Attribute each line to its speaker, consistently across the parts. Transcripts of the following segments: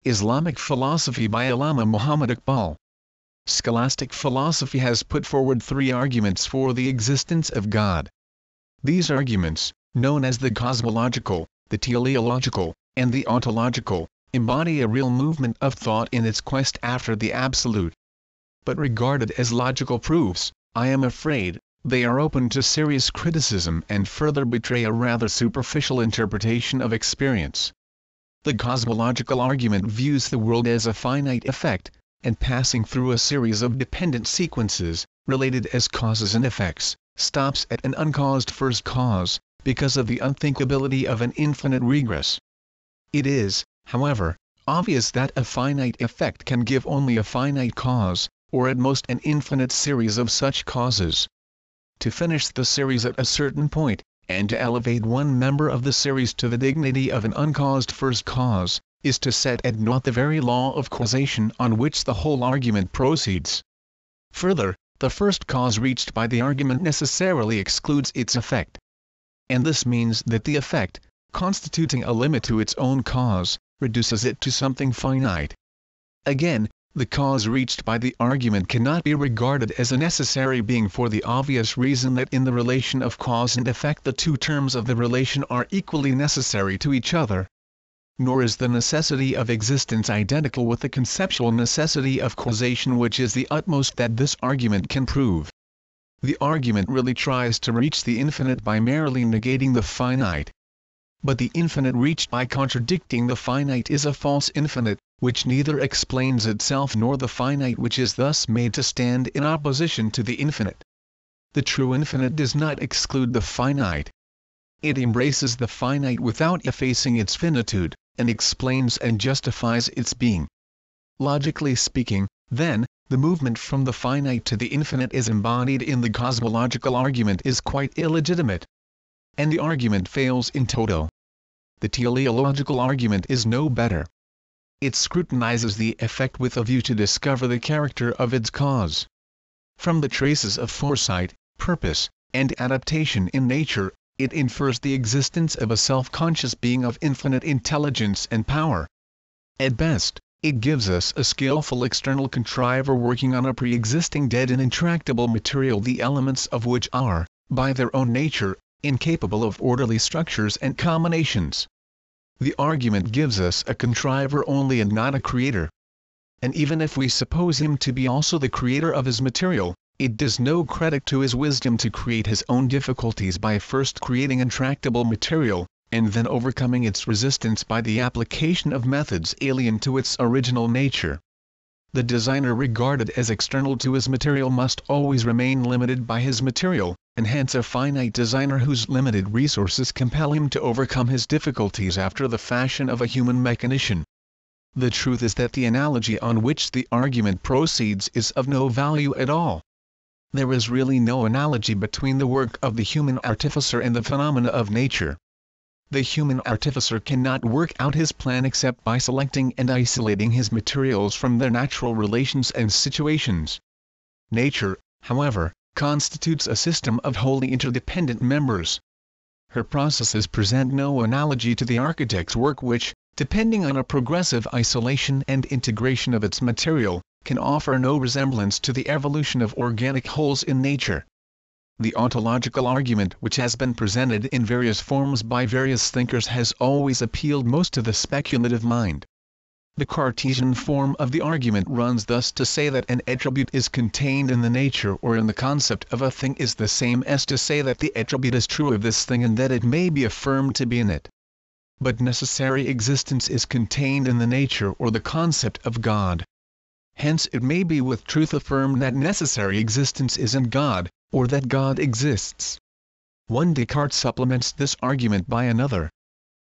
Speaker 1: Islamic Philosophy by Allama Mumahhad Iqbal. Scholastic philosophy has put forward three arguments for the existence of God. These arguments, known as the cosmological, the teleological, and the ontological, embody a real movement of thought in its quest after the absolute. But regarded as logical proofs, I am afraid, they are open to serious criticism and further betray a rather superficial interpretation of experience. The cosmological argument views the world as a finite effect, and passing through a series of dependent sequences, related as causes and effects, stops at an uncaused first cause, because of the unthinkability of an infinite regress. It is, however, obvious that a finite effect can give only a finite cause, or at most an infinite series of such causes. To finish the series at a certain point, and to elevate one member of the series to the dignity of an uncaused first cause, is to set at naught the very law of causation on which the whole argument proceeds. Further, the first cause reached by the argument necessarily excludes its effect. And this means that the effect, constituting a limit to its own cause, reduces it to something finite. Again, the cause reached by the argument cannot be regarded as a necessary being for the obvious reason that in the relation of cause and effect the two terms of the relation are equally necessary to each other. Nor is the necessity of existence identical with the conceptual necessity of causation, which is the utmost that this argument can prove. The argument really tries to reach the infinite by merely negating the finite. But the infinite reached by contradicting the finite is a false infinite, which neither explains itself nor the finite, which is thus made to stand in opposition to the infinite. The true infinite does not exclude the finite. It embraces the finite without effacing its finitude, and explains and justifies its being. Logically speaking, then, the movement from the finite to the infinite as embodied in the cosmological argument is quite illegitimate. And the argument fails in toto. The teleological argument is no better. It scrutinizes the effect with a view to discover the character of its cause. From the traces of foresight, purpose, and adaptation in nature, it infers the existence of a self-conscious being of infinite intelligence and power. At best, it gives us a skillful external contriver working on a pre-existing dead and intractable material, the elements of which are, by their own nature, incapable of orderly structures and combinations. The argument gives us a contriver only and not a creator. And even if we suppose him to be also the creator of his material, it does no credit to his wisdom to create his own difficulties by first creating intractable material, and then overcoming its resistance by the application of methods alien to its original nature. The designer regarded as external to his material must always remain limited by his material, and hence a finite designer whose limited resources compel him to overcome his difficulties after the fashion of a human mechanician. The truth is that the analogy on which the argument proceeds is of no value at all. There is really no analogy between the work of the human artificer and the phenomena of nature. The human artificer cannot work out his plan except by selecting and isolating his materials from their natural relations and situations. Nature, however, constitutes a system of wholly interdependent members. Her processes present no analogy to the architect's work, which, depending on a progressive isolation and integration of its material, can offer no resemblance to the evolution of organic wholes in nature. The ontological argument, which has been presented in various forms by various thinkers, has always appealed most to the speculative mind. The Cartesian form of the argument runs thus: to say that an attribute is contained in the nature or in the concept of a thing is the same as to say that the attribute is true of this thing and that it may be affirmed to be in it. But necessary existence is contained in the nature or the concept of God. Hence it may be with truth affirmed that necessary existence is in God, or that God exists. One Descartes supplements this argument by another.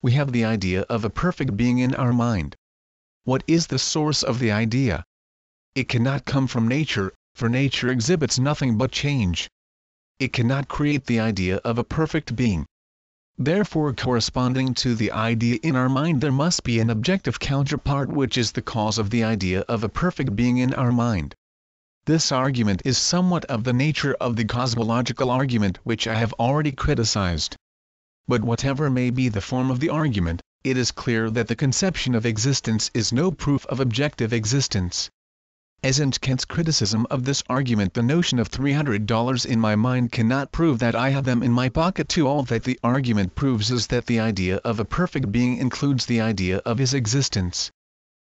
Speaker 1: We have the idea of a perfect being in our mind. What is the source of the idea? It cannot come from nature, for nature exhibits nothing but change. It cannot create the idea of a perfect being. Therefore, corresponding to the idea in our mind, there must be an objective counterpart which is the cause of the idea of a perfect being in our mind. This argument is somewhat of the nature of the cosmological argument, which I have already criticized. But whatever may be the form of the argument, It is clear that the conception of existence is no proof of objective existence. As in Kant's criticism of this argument, the notion of $300 in my mind cannot prove that I have them in my pocket too. All that the argument proves is that the idea of a perfect being includes the idea of his existence.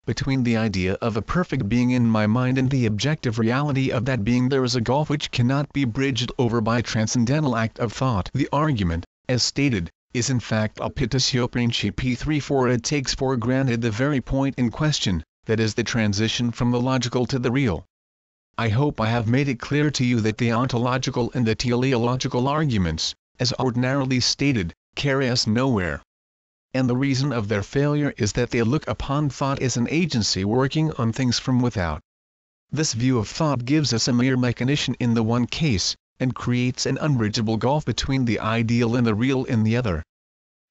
Speaker 1: Between the idea of a perfect being in my mind and the objective reality of that being there is a gulf which cannot be bridged over by a transcendental act of thought. The argument, as stated, is in fact a Pittasio Principi 3, for it takes for granted the very point in question, that is the transition from the logical to the real. I hope I have made it clear to you that the ontological and the teleological arguments, as ordinarily stated, carry us nowhere. And the reason of their failure is that they look upon thought as an agency working on things from without. This view of thought gives us a mere mechanician in the one case, and creates an unbridgeable gulf between the ideal and the real in the other.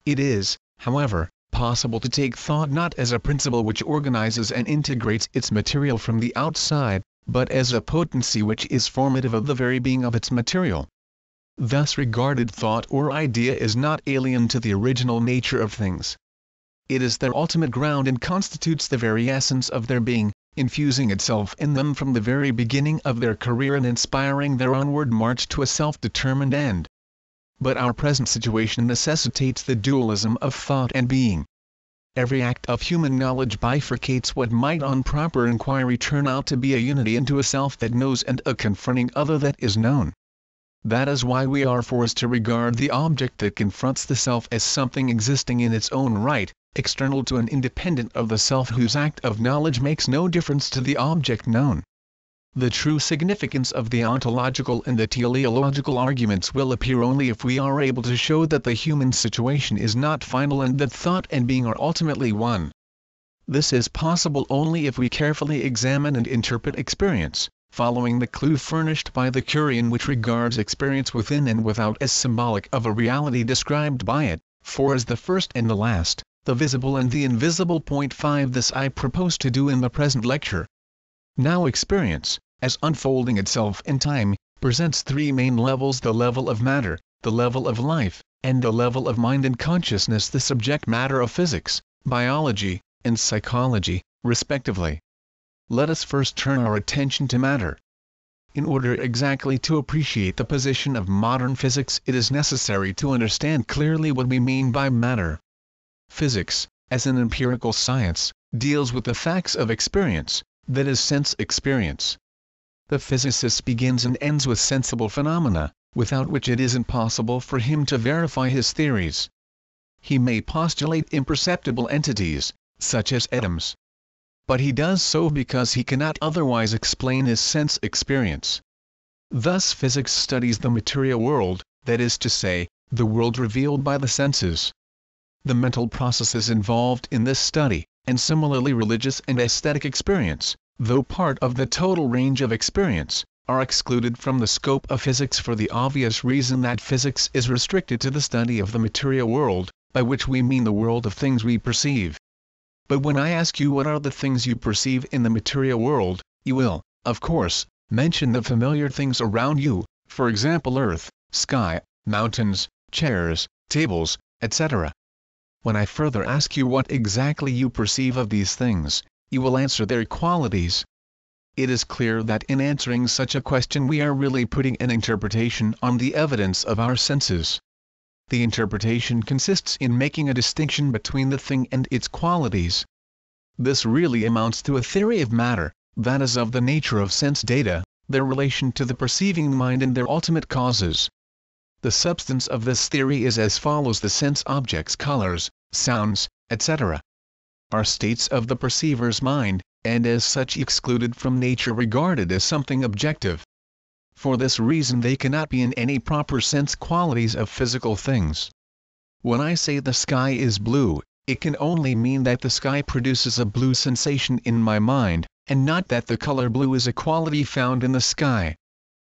Speaker 1: It is, however, possible to take thought not as a principle which organizes and integrates its material from the outside, but as a potency which is formative of the very being of its material. Thus regarded, thought or idea is not alien to the original nature of things. It is their ultimate ground and constitutes the very essence of their being, infusing itself in them from the very beginning of their career and inspiring their onward march to a self-determined end. But our present situation necessitates the dualism of thought and being. Every act of human knowledge bifurcates what might on proper inquiry turn out to be a unity into a self that knows and a confronting other that is known. That is why we are forced to regard the object that confronts the self as something existing in its own right, external to and independent of the self, whose act of knowledge makes no difference to the object known. The true significance of the ontological and the teleological arguments will appear only if we are able to show that the human situation is not final and that thought and being are ultimately one. This is possible only if we carefully examine and interpret experience, following the clue furnished by the Curian, which regards experience within and without as symbolic of a reality described by it, for as the first and the last, the visible and the invisible. 5 This I propose to do in the present lecture. Now experience, as unfolding itself in time, presents three main levels: the level of matter, the level of life, and the level of mind and consciousness, the subject matter of physics, biology, and psychology, respectively. Let us first turn our attention to matter. In order exactly to appreciate the position of modern physics, it is necessary to understand clearly what we mean by matter. Physics, as an empirical science, deals with the facts of experience, that is, sense experience. The physicist begins and ends with sensible phenomena, without which it is impossible for him to verify his theories. He may postulate imperceptible entities, such as atoms. But he does so because he cannot otherwise explain his sense experience. Thus physics studies the material world, that is to say, the world revealed by the senses. The mental processes involved in this study, and similarly religious and aesthetic experience, though part of the total range of experience, are excluded from the scope of physics for the obvious reason that physics is restricted to the study of the material world, by which we mean the world of things we perceive. But when I ask you what are the things you perceive in the material world, you will, of course, mention the familiar things around you, for example earth, sky, mountains, chairs, tables, etc. When I further ask you what exactly you perceive of these things, you will answer their qualities. It is clear that in answering such a question we are really putting an interpretation on the evidence of our senses. The interpretation consists in making a distinction between the thing and its qualities. This really amounts to a theory of matter, that is, of the nature of sense data, their relation to the perceiving mind and their ultimate causes. The substance of this theory is as follows: the sense objects, colors, sounds, etc. are states of the perceiver's mind, and as such excluded from nature, regarded as something objective. For this reason they cannot be in any proper sense qualities of physical things. When I say the sky is blue, it can only mean that the sky produces a blue sensation in my mind, and not that the color blue is a quality found in the sky.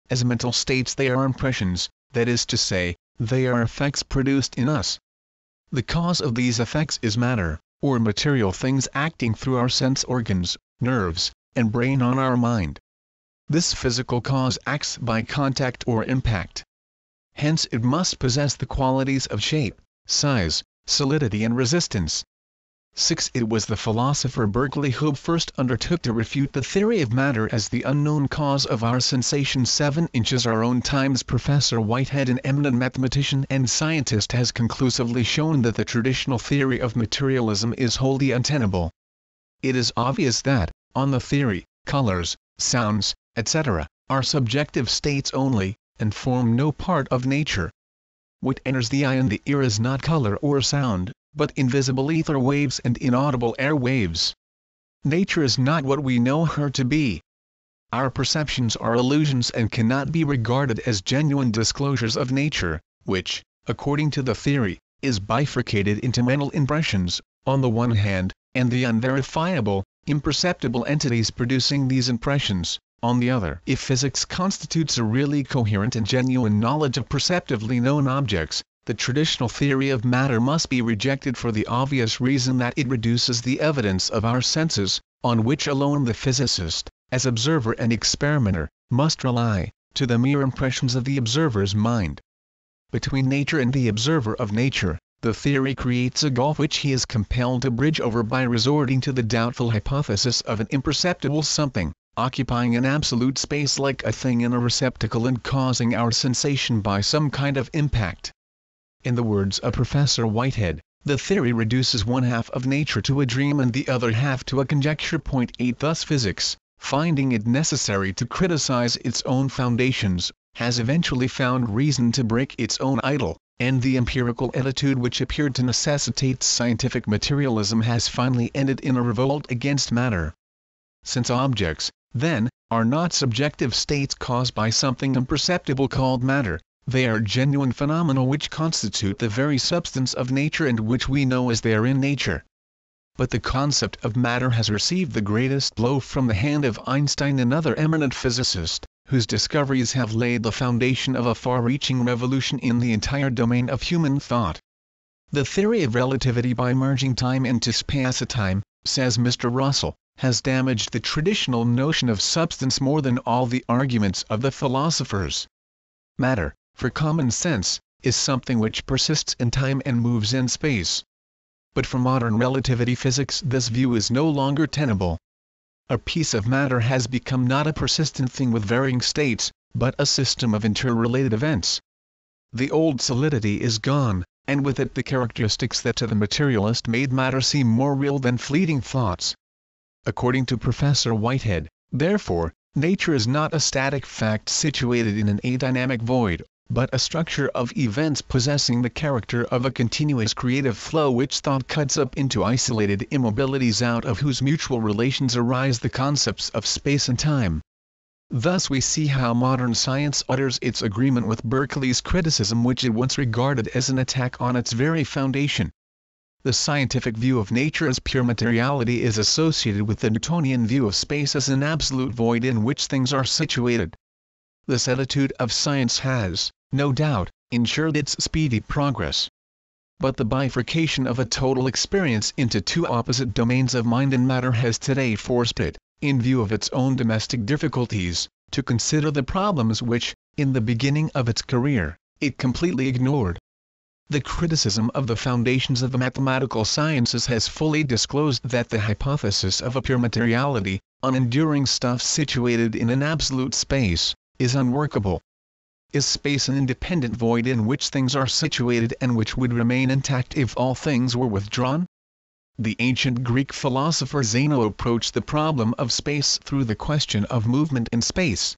Speaker 1: As mental states they are impressions, that is to say, they are effects produced in us. The cause of these effects is matter, or material things acting through our sense organs, nerves, and brain on our mind. This physical cause acts by contact or impact. Hence it must possess the qualities of shape, size, solidity and resistance. 6. It was the philosopher Berkeley who first undertook to refute the theory of matter as the unknown cause of our sensations. 7. Our own time's Professor Whitehead, an eminent mathematician and scientist, has conclusively shown that the traditional theory of materialism is wholly untenable. It is obvious that, on the theory, colors, sounds, etc., are subjective states only, and form no part of nature. What enters the eye and the ear is not color or sound, but invisible ether waves and inaudible air waves. Nature is not what we know her to be. Our perceptions are illusions and cannot be regarded as genuine disclosures of nature, which, according to the theory, is bifurcated into mental impressions, on the one hand, and the unverifiable, imperceptible entities producing these impressions, on the other. If physics constitutes a really coherent and genuine knowledge of perceptively known objects, the traditional theory of matter must be rejected for the obvious reason that it reduces the evidence of our senses, on which alone the physicist, as observer and experimenter, must rely, to the mere impressions of the observer's mind. Between nature and the observer of nature, the theory creates a gulf which he is compelled to bridge over by resorting to the doubtful hypothesis of an imperceptible something, occupying an absolute space like a thing in a receptacle and causing our sensation by some kind of impact. In the words of Professor Whitehead, the theory reduces one half of nature to a dream and the other half to a conjecture. 8. Thus physics, finding it necessary to criticize its own foundations, has eventually found reason to break its own idol, and the empirical attitude which appeared to necessitate scientific materialism has finally ended in a revolt against matter. Since objects, then, are not subjective states caused by something imperceptible called matter, they are genuine phenomena which constitute the very substance of nature and which we know as they are in nature. But the concept of matter has received the greatest blow from the hand of Einstein, another eminent physicist, whose discoveries have laid the foundation of a far-reaching revolution in the entire domain of human thought. The theory of relativity by merging time into space-time, says Mr. Russell, has damaged the traditional notion of substance more than all the arguments of the philosophers. Matter, for common sense, is something which persists in time and moves in space. But for modern relativity physics this view is no longer tenable. A piece of matter has become not a persistent thing with varying states, but a system of interrelated events. The old solidity is gone, and with it the characteristics that to the materialist made matter seem more real than fleeting thoughts. According to Professor Whitehead, therefore, nature is not a static fact situated in an adynamic void, but a structure of events possessing the character of a continuous creative flow which thought cuts up into isolated immobilities out of whose mutual relations arise the concepts of space and time. Thus we see how modern science utters its agreement with Berkeley's criticism, which it once regarded as an attack on its very foundation. The scientific view of nature as pure materiality is associated with the Newtonian view of space as an absolute void in which things are situated. This attitude of science has, no doubt, ensured its speedy progress. But the bifurcation of a total experience into two opposite domains of mind and matter has today forced it, in view of its own domestic difficulties, to consider the problems which, in the beginning of its career, it completely ignored. The criticism of the foundations of the mathematical sciences has fully disclosed that the hypothesis of a pure materiality, unenduring stuff situated in an absolute space, is unworkable. Is space an independent void in which things are situated and which would remain intact if all things were withdrawn? The ancient Greek philosopher Zeno approached the problem of space through the question of movement in space.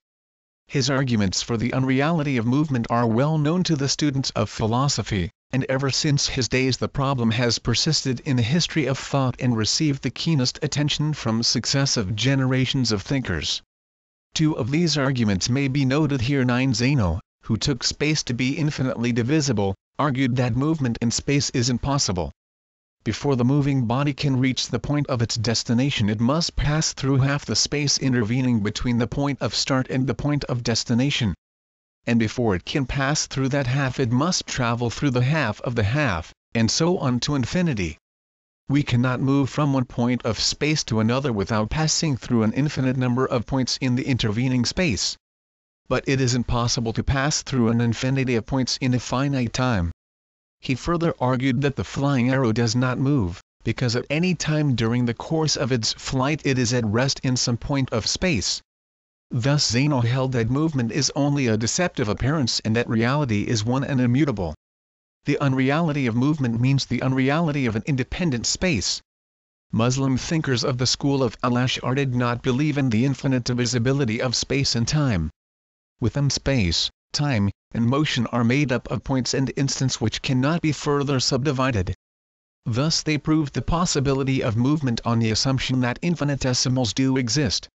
Speaker 1: His arguments for the unreality of movement are well known to the students of philosophy, and ever since his days the problem has persisted in the history of thought and received the keenest attention from successive generations of thinkers. Two of these arguments may be noted here. 9. Zeno, who took space to be infinitely divisible, argued that movement in space is impossible. Before the moving body can reach the point of its destination it must pass through half the space intervening between the point of start and the point of destination. And before it can pass through that half it must travel through the half of the half, and so on to infinity. We cannot move from one point of space to another without passing through an infinite number of points in the intervening space. But it is impossible to pass through an infinity of points in a finite time. He further argued that the flying arrow does not move, because at any time during the course of its flight it is at rest in some point of space. Thus Zeno held that movement is only a deceptive appearance and that reality is one and immutable. The unreality of movement means the unreality of an independent space. Muslim thinkers of the school of Al-Ash'ar did not believe in the infinite divisibility of space and time. With them space, time, and motion are made up of points and instants which cannot be further subdivided. Thus they proved the possibility of movement on the assumption that infinitesimals do exist.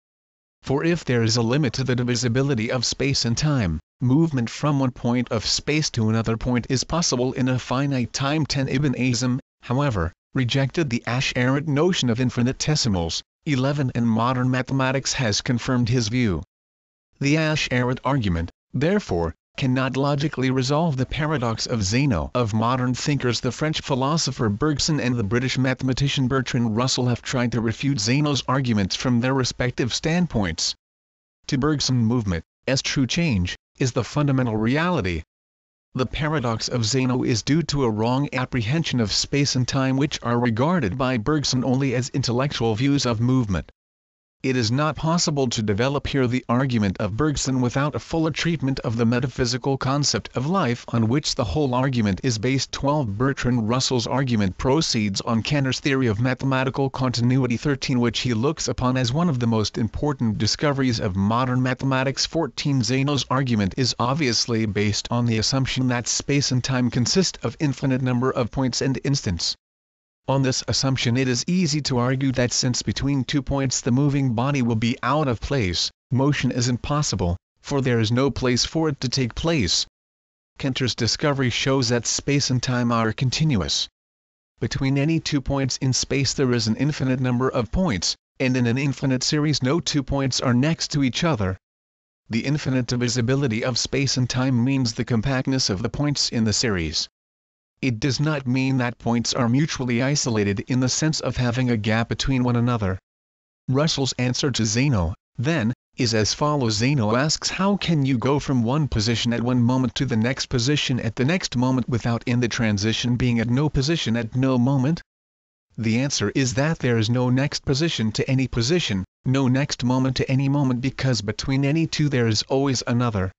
Speaker 1: For if there is a limit to the divisibility of space and time, movement from one point of space to another point is possible in a finite time. Ibn Hazm, however, rejected the Ash'arite notion of infinitesimals. 11 And modern mathematics has confirmed his view. The Ash'arite argument, therefore, cannot logically resolve the paradox of Zeno. Of modern thinkers, the French philosopher Bergson and the British mathematician Bertrand Russell have tried to refute Zeno's arguments from their respective standpoints. To Bergson, movement, as true change, is the fundamental reality. The paradox of Zeno is due to a wrong apprehension of space and time, which are regarded by Bergson only as intellectual views of movement. It is not possible to develop here the argument of Bergson without a fuller treatment of the metaphysical concept of life on which the whole argument is based. 12 Bertrand Russell's argument proceeds on Cantor's theory of mathematical continuity. 13 Which he looks upon as one of the most important discoveries of modern mathematics. 14 Zeno's argument is obviously based on the assumption that space and time consist of infinite number of points and instants. On this assumption it is easy to argue that since between 2 points the moving body will be out of place, motion is impossible, for there is no place for it to take place. Cantor's discovery shows that space and time are continuous. Between any 2 points in space there is an infinite number of points, and in an infinite series no 2 points are next to each other. The infinite divisibility of space and time means the compactness of the points in the series. It does not mean that points are mutually isolated in the sense of having a gap between one another. Russell's answer to Zeno, then, is as follows. Zeno asks, how can you go from one position at one moment to the next position at the next moment without in the transition being at no position at no moment? The answer is that there is no next position to any position, no next moment to any moment, because between any two there is always another.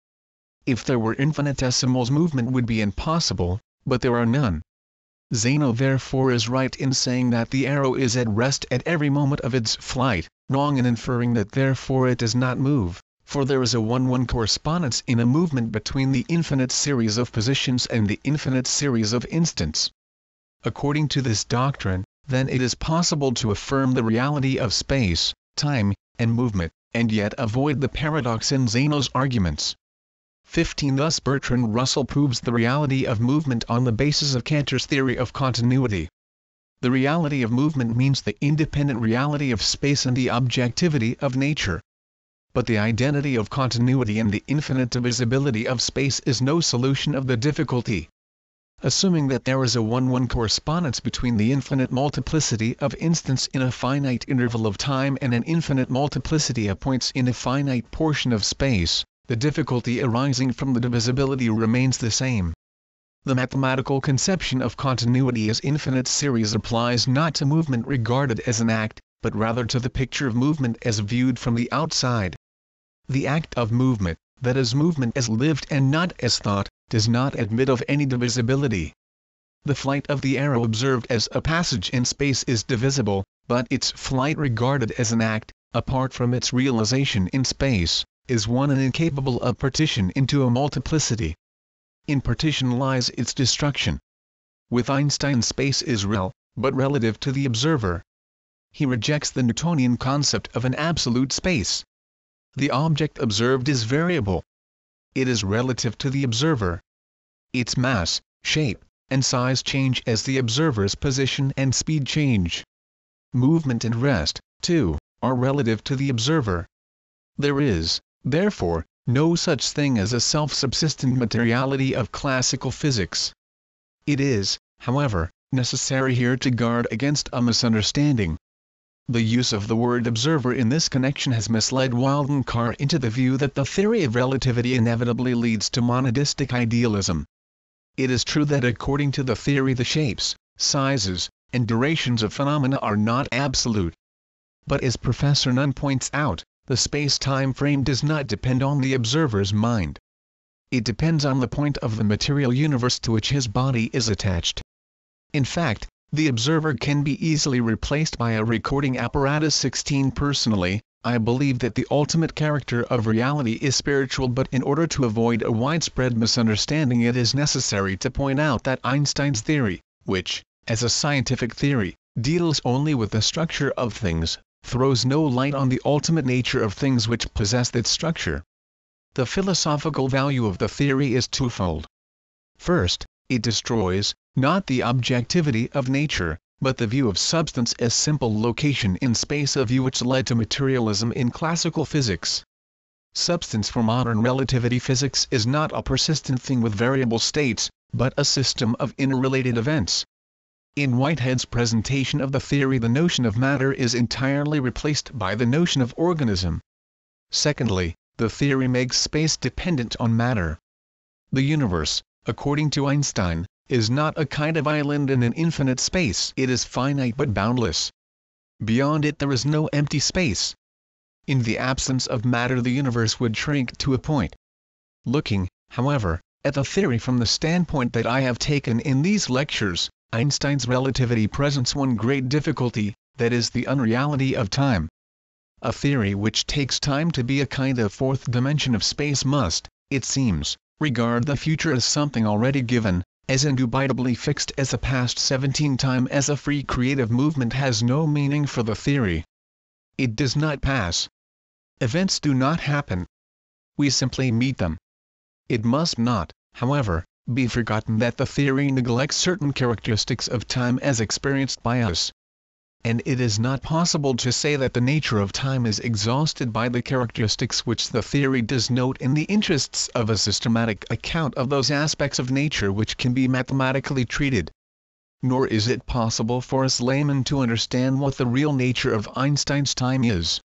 Speaker 1: If there were infinitesimals, movement would be impossible, but there are none. Zeno therefore is right in saying that the arrow is at rest at every moment of its flight, wrong in inferring that therefore it does not move, for there is a 1-1 correspondence in a movement between the infinite series of positions and the infinite series of instants. According to this doctrine, then it is possible to affirm the reality of space, time, and movement, and yet avoid the paradox in Zeno's arguments. 15 Thus Bertrand Russell proves the reality of movement on the basis of Cantor's theory of continuity. The reality of movement means the independent reality of space and the objectivity of nature. But the identity of continuity and the infinite divisibility of space is no solution of the difficulty. Assuming that there is a 1-1 correspondence between the infinite multiplicity of instants in a finite interval of time and an infinite multiplicity of points in a finite portion of space, the difficulty arising from the divisibility remains the same. The mathematical conception of continuity as infinite series applies not to movement regarded as an act, but rather to the picture of movement as viewed from the outside. The act of movement, that is movement as lived and not as thought, does not admit of any divisibility. The flight of the arrow observed as a passage in space is divisible, but its flight regarded as an act, apart from its realization in space, is one and incapable of partition into a multiplicity. In partition lies its destruction. With Einstein, space is real, but relative to the observer. He rejects the Newtonian concept of an absolute space. The object observed is variable. It is relative to the observer. Its mass, shape, and size change as the observer's position and speed change. Movement and rest, too, are relative to the observer. There is, therefore, no such thing as a self-subsistent materiality of classical physics. It is, however, necessary here to guard against a misunderstanding. The use of the word observer in this connection has misled Walden Carr into the view that the theory of relativity inevitably leads to monadistic idealism. It is true that according to the theory the shapes, sizes, and durations of phenomena are not absolute. But as Professor Nunn points out, the space-time frame does not depend on the observer's mind. It depends on the point of the material universe to which his body is attached. In fact, the observer can be easily replaced by a recording apparatus. 16 Personally, I believe that the ultimate character of reality is spiritual, but in order to avoid a widespread misunderstanding it is necessary to point out that Einstein's theory, which, as a scientific theory, deals only with the structure of things, throws no light on the ultimate nature of things which possess that structure. The philosophical value of the theory is twofold. First, it destroys, not the objectivity of nature, but the view of substance as simple location in space, a view which led to materialism in classical physics. Substance for modern relativity physics is not a persistent thing with variable states, but a system of interrelated events. In Whitehead's presentation of the theory, the notion of matter is entirely replaced by the notion of organism. Secondly, the theory makes space dependent on matter. The universe, according to Einstein, is not a kind of island in an infinite space. It is finite but boundless. Beyond it there is no empty space. In the absence of matter the universe would shrink to a point. Looking, however, at the theory from the standpoint that I have taken in these lectures, Einstein's relativity presents one great difficulty, that is the unreality of time. A theory which takes time to be a kind of fourth dimension of space must, it seems, regard the future as something already given, as indubitably fixed as the past. 17 Time as a free creative movement has no meaning for the theory. It does not pass. Events do not happen. We simply meet them. It must not, however, be forgotten that the theory neglects certain characteristics of time as experienced by us. And it is not possible to say that the nature of time is exhausted by the characteristics which the theory does note in the interests of a systematic account of those aspects of nature which can be mathematically treated. Nor is it possible for us laymen to understand what the real nature of Einstein's time is.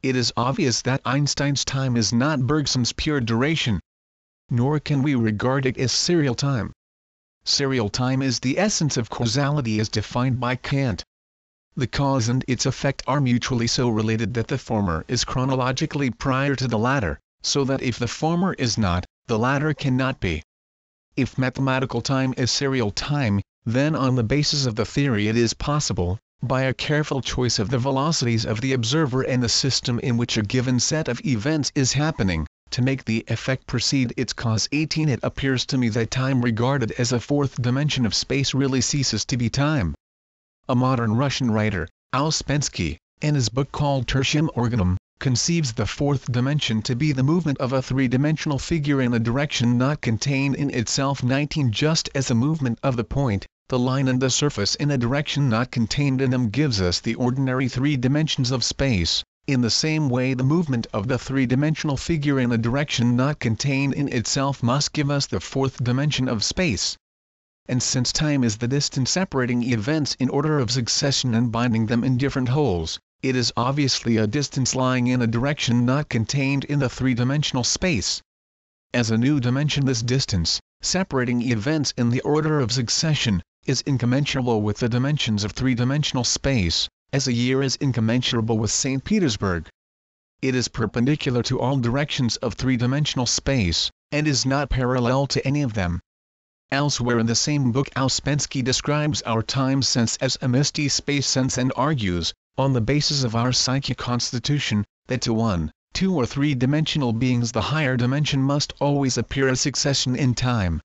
Speaker 1: It is obvious that Einstein's time is not Bergson's pure duration. Nor can we regard it as serial time. Serial time is the essence of causality as defined by Kant. The cause and its effect are mutually so related that the former is chronologically prior to the latter, so that if the former is not, the latter cannot be. If mathematical time is serial time, then on the basis of the theory it is possible, by a careful choice of the velocities of the observer and the system in which a given set of events is happening, to make the effect precede its cause. 18 It appears to me that time regarded as a fourth dimension of space really ceases to be time. A modern Russian writer, Ouspensky, in his book called Tertium Organum, conceives the fourth dimension to be the movement of a three-dimensional figure in a direction not contained in itself. 19 Just as the movement of the point, the line and the surface in a direction not contained in them gives us the ordinary three dimensions of space, in the same way the movement of the three-dimensional figure in a direction not contained in itself must give us the fourth dimension of space. And since time is the distance separating events in order of succession and binding them in different wholes, it is obviously a distance lying in a direction not contained in the three-dimensional space. As a new dimension, this distance, separating events in the order of succession, is incommensurable with the dimensions of three-dimensional space, as a year is incommensurable with St. Petersburg. It is perpendicular to all directions of three-dimensional space, and is not parallel to any of them. Elsewhere in the same book Ouspensky describes our time sense as a misty space sense and argues, on the basis of our psychic constitution, that to one, two or three-dimensional beings the higher dimension must always appear a succession in time.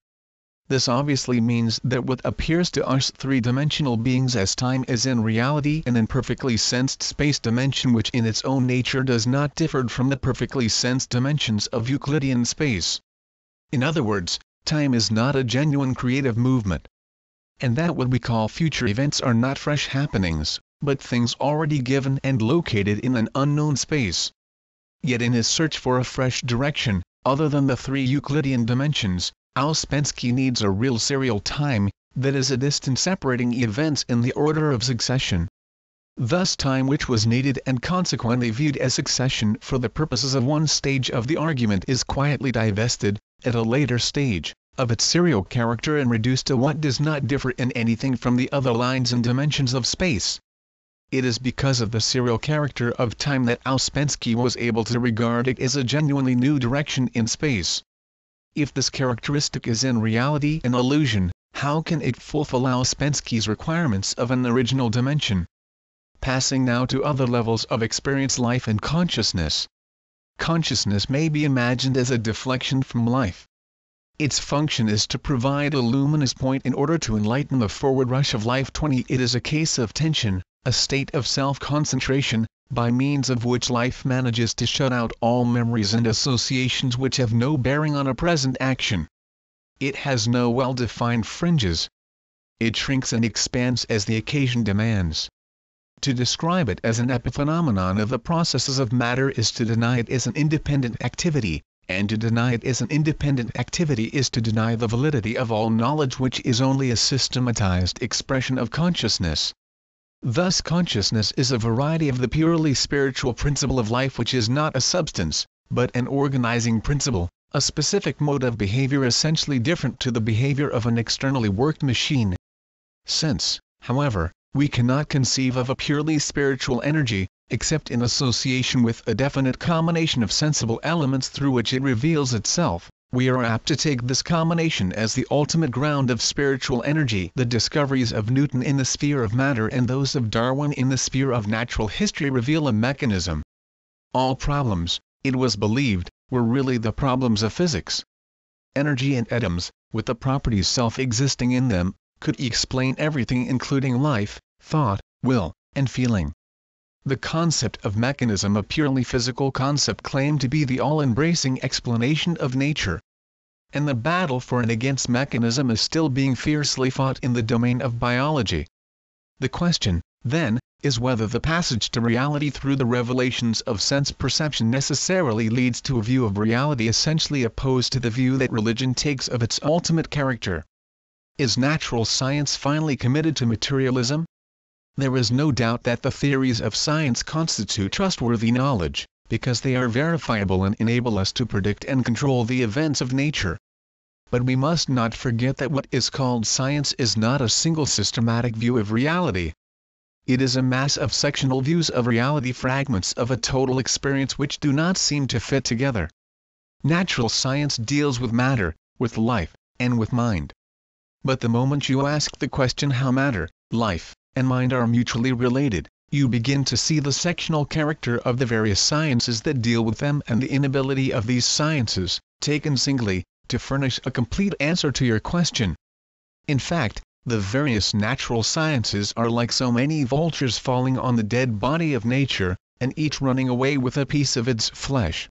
Speaker 1: This obviously means that what appears to us three-dimensional beings as time is in reality an imperfectly sensed space dimension which in its own nature does not differ from the perfectly sensed dimensions of Euclidean space. In other words, time is not a genuine creative movement. And that what we call future events are not fresh happenings, but things already given and located in an unknown space. Yet in his search for a fresh direction, other than the three Euclidean dimensions, Ouspensky needs a real serial time, that is a distance separating events in the order of succession. Thus time which was needed and consequently viewed as succession for the purposes of one stage of the argument is quietly divested, at a later stage, of its serial character and reduced to what does not differ in anything from the other lines and dimensions of space. It is because of the serial character of time that Ouspensky was able to regard it as a genuinely new direction in space. If this characteristic is in reality an illusion, how can it fulfill Ouspensky's requirements of an original dimension? Passing now to other levels of experience, life and consciousness. Consciousness may be imagined as a deflection from life. Its function is to provide a luminous point in order to enlighten the forward rush of life. 20. It is a case of tension, a state of self-concentration, by means of which life manages to shut out all memories and associations which have no bearing on a present action. It has no well-defined fringes. It shrinks and expands as the occasion demands. To describe it as an epiphenomenon of the processes of matter is to deny it as an independent activity, and to deny it as an independent activity is to deny the validity of all knowledge, which is only a systematized expression of consciousness. Thus consciousness is a variety of the purely spiritual principle of life, which is not a substance, but an organizing principle, a specific mode of behavior essentially different to the behavior of an externally worked machine. Since, however, we cannot conceive of a purely spiritual energy, except in association with a definite combination of sensible elements through which it reveals itself, we are apt to take this combination as the ultimate ground of spiritual energy. The discoveries of Newton in the sphere of matter and those of Darwin in the sphere of natural history reveal a mechanism. All problems, it was believed, were really the problems of physics. Energy and atoms, with the properties self-existing in them, could explain everything, including life, thought, will, and feeling. The concept of mechanism, a purely physical concept, claimed to be the all-embracing explanation of nature. And the battle for and against mechanism is still being fiercely fought in the domain of biology. The question, then, is whether the passage to reality through the revelations of sense perception necessarily leads to a view of reality essentially opposed to the view that religion takes of its ultimate character. Is natural science finally committed to materialism? There is no doubt that the theories of science constitute trustworthy knowledge, because they are verifiable and enable us to predict and control the events of nature. But we must not forget that what is called science is not a single systematic view of reality. It is a mass of sectional views of reality, fragments of a total experience which do not seem to fit together. Natural science deals with matter, with life, and with mind. But the moment you ask the question how matter, life, and mind are mutually related, you begin to see the sectional character of the various sciences that deal with them and the inability of these sciences, taken singly, to furnish a complete answer to your question. In fact, the various natural sciences are like so many vultures falling on the dead body of nature, and each running away with a piece of its flesh.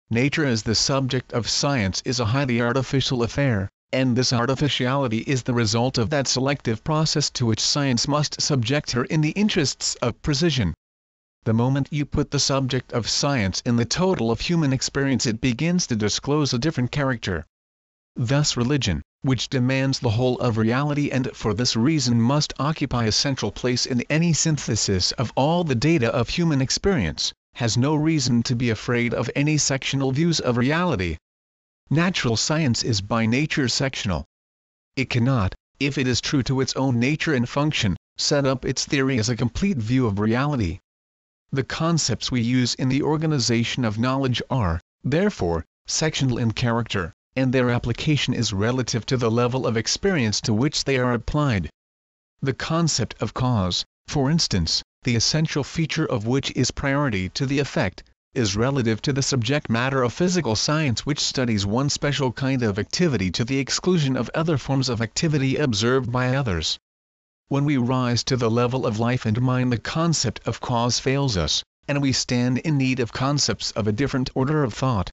Speaker 1: Nature as the subject of science is a highly artificial affair, and this artificiality is the result of that selective process to which science must subject her in the interests of precision. The moment you put the subject of science in the total of human experience, it begins to disclose a different character. Thus religion, which demands the whole of reality and for this reason must occupy a central place in any synthesis of all the data of human experience, has no reason to be afraid of any sectional views of reality. Natural science is by nature sectional. It cannot, if it is true to its own nature and function, set up its theory as a complete view of reality. The concepts we use in the organization of knowledge are, therefore, sectional in character, and their application is relative to the level of experience to which they are applied. The concept of cause, for instance, the essential feature of which is priority to the effect, is relative to the subject matter of physical science, which studies one special kind of activity to the exclusion of other forms of activity observed by others. When we rise to the level of life and mind, the concept of cause fails us, and we stand in need of concepts of a different order of thought.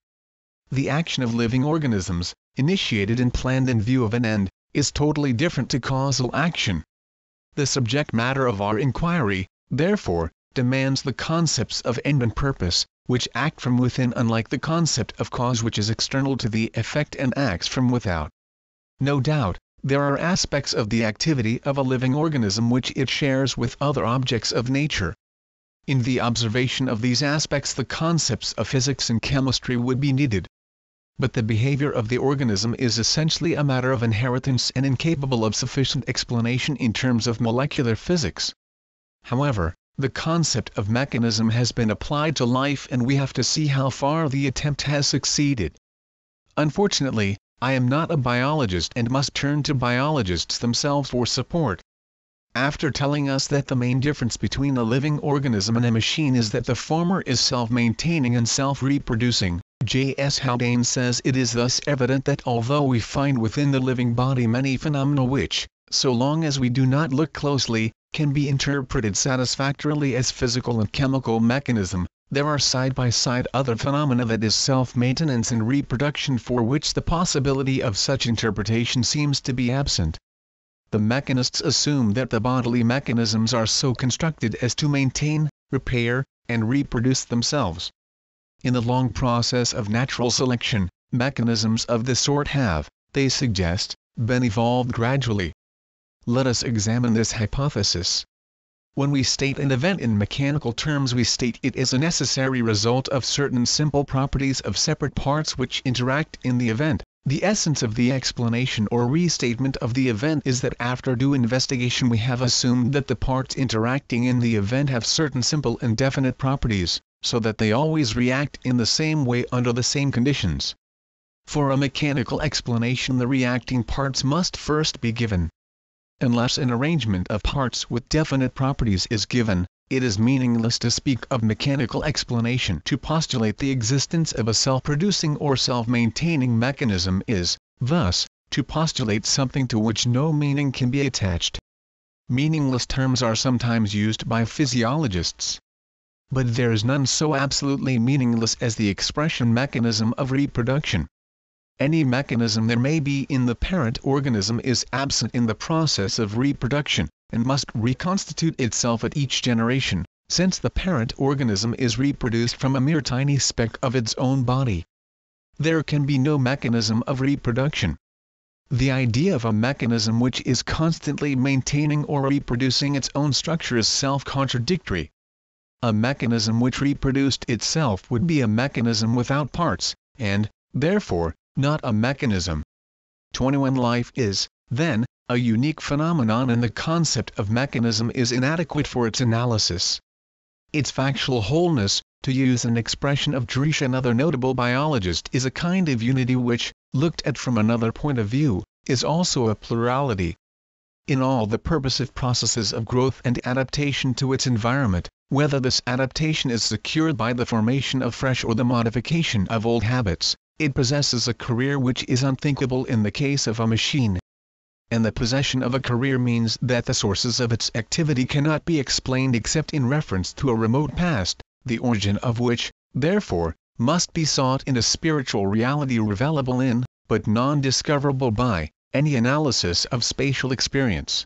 Speaker 1: The action of living organisms, initiated and planned in view of an end, is totally different to causal action. The subject matter of our inquiry, therefore, demands the concepts of end and purpose, which act from within, unlike the concept of cause, which is external to the effect and acts from without. No doubt, there are aspects of the activity of a living organism which it shares with other objects of nature. In the observation of these aspects, the concepts of physics and chemistry would be needed. but the behavior of the organism is essentially a matter of inheritance and incapable of sufficient explanation in terms of molecular physics. However, the concept of mechanism has been applied to life, and we have to see how far the attempt has succeeded. Unfortunately, I am not a biologist and must turn to biologists themselves for support. After telling us that the main difference between a living organism and a machine is that the former is self-maintaining and self-reproducing, J.S. Haldane says it is thus evident that although we find within the living body many phenomena which, so long as we do not look closely, can be interpreted satisfactorily as physical and chemical mechanism, there are side-by-side other phenomena, that is self-maintenance and reproduction, for which the possibility of such interpretation seems to be absent. The mechanists assume that the bodily mechanisms are so constructed as to maintain, repair, and reproduce themselves. In the long process of natural selection, mechanisms of this sort have, they suggest, been evolved gradually. Let us examine this hypothesis. When we state an event in mechanical terms, we state it as a necessary result of certain simple properties of separate parts which interact in the event. The essence of the explanation or restatement of the event is that after due investigation we have assumed that the parts interacting in the event have certain simple and definite properties, so that they always react in the same way under the same conditions. For a mechanical explanation, the reacting parts must first be given. Unless an arrangement of parts with definite properties is given, it is meaningless to speak of mechanical explanation. To postulate the existence of a self-producing or self-maintaining mechanism is, thus, to postulate something to which no meaning can be attached. Meaningless terms are sometimes used by physiologists. But there is none so absolutely meaningless as the expression mechanism of reproduction. Any mechanism there may be in the parent organism is absent in the process of reproduction, and must reconstitute itself at each generation, since the parent organism is reproduced from a mere tiny speck of its own body. There can be no mechanism of reproduction. The idea of a mechanism which is constantly maintaining or reproducing its own structure is self-contradictory. A mechanism which reproduced itself would be a mechanism without parts, and, therefore, not a mechanism. 21 Life is, then, a unique phenomenon, and the concept of mechanism is inadequate for its analysis. Its factual wholeness, to use an expression of Driesche, another notable biologist, is a kind of unity which, looked at from another point of view, is also a plurality. In all the purposive processes of growth and adaptation to its environment, whether this adaptation is secured by the formation of fresh or the modification of old habits, it possesses a career which is unthinkable in the case of a machine. And the possession of a career means that the sources of its activity cannot be explained except in reference to a remote past, the origin of which, therefore, must be sought in a spiritual reality revelable in, but non-discoverable by, any analysis of spatial experience.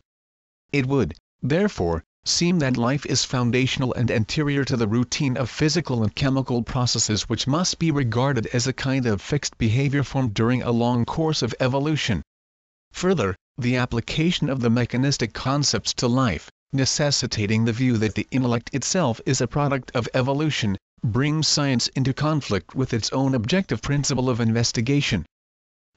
Speaker 1: It would, therefore, seem that life is foundational and anterior to the routine of physical and chemical processes which must be regarded as a kind of fixed behavior formed during a long course of evolution. Further, the application of the mechanistic concepts to life, necessitating the view that the intellect itself is a product of evolution, brings science into conflict with its own objective principle of investigation.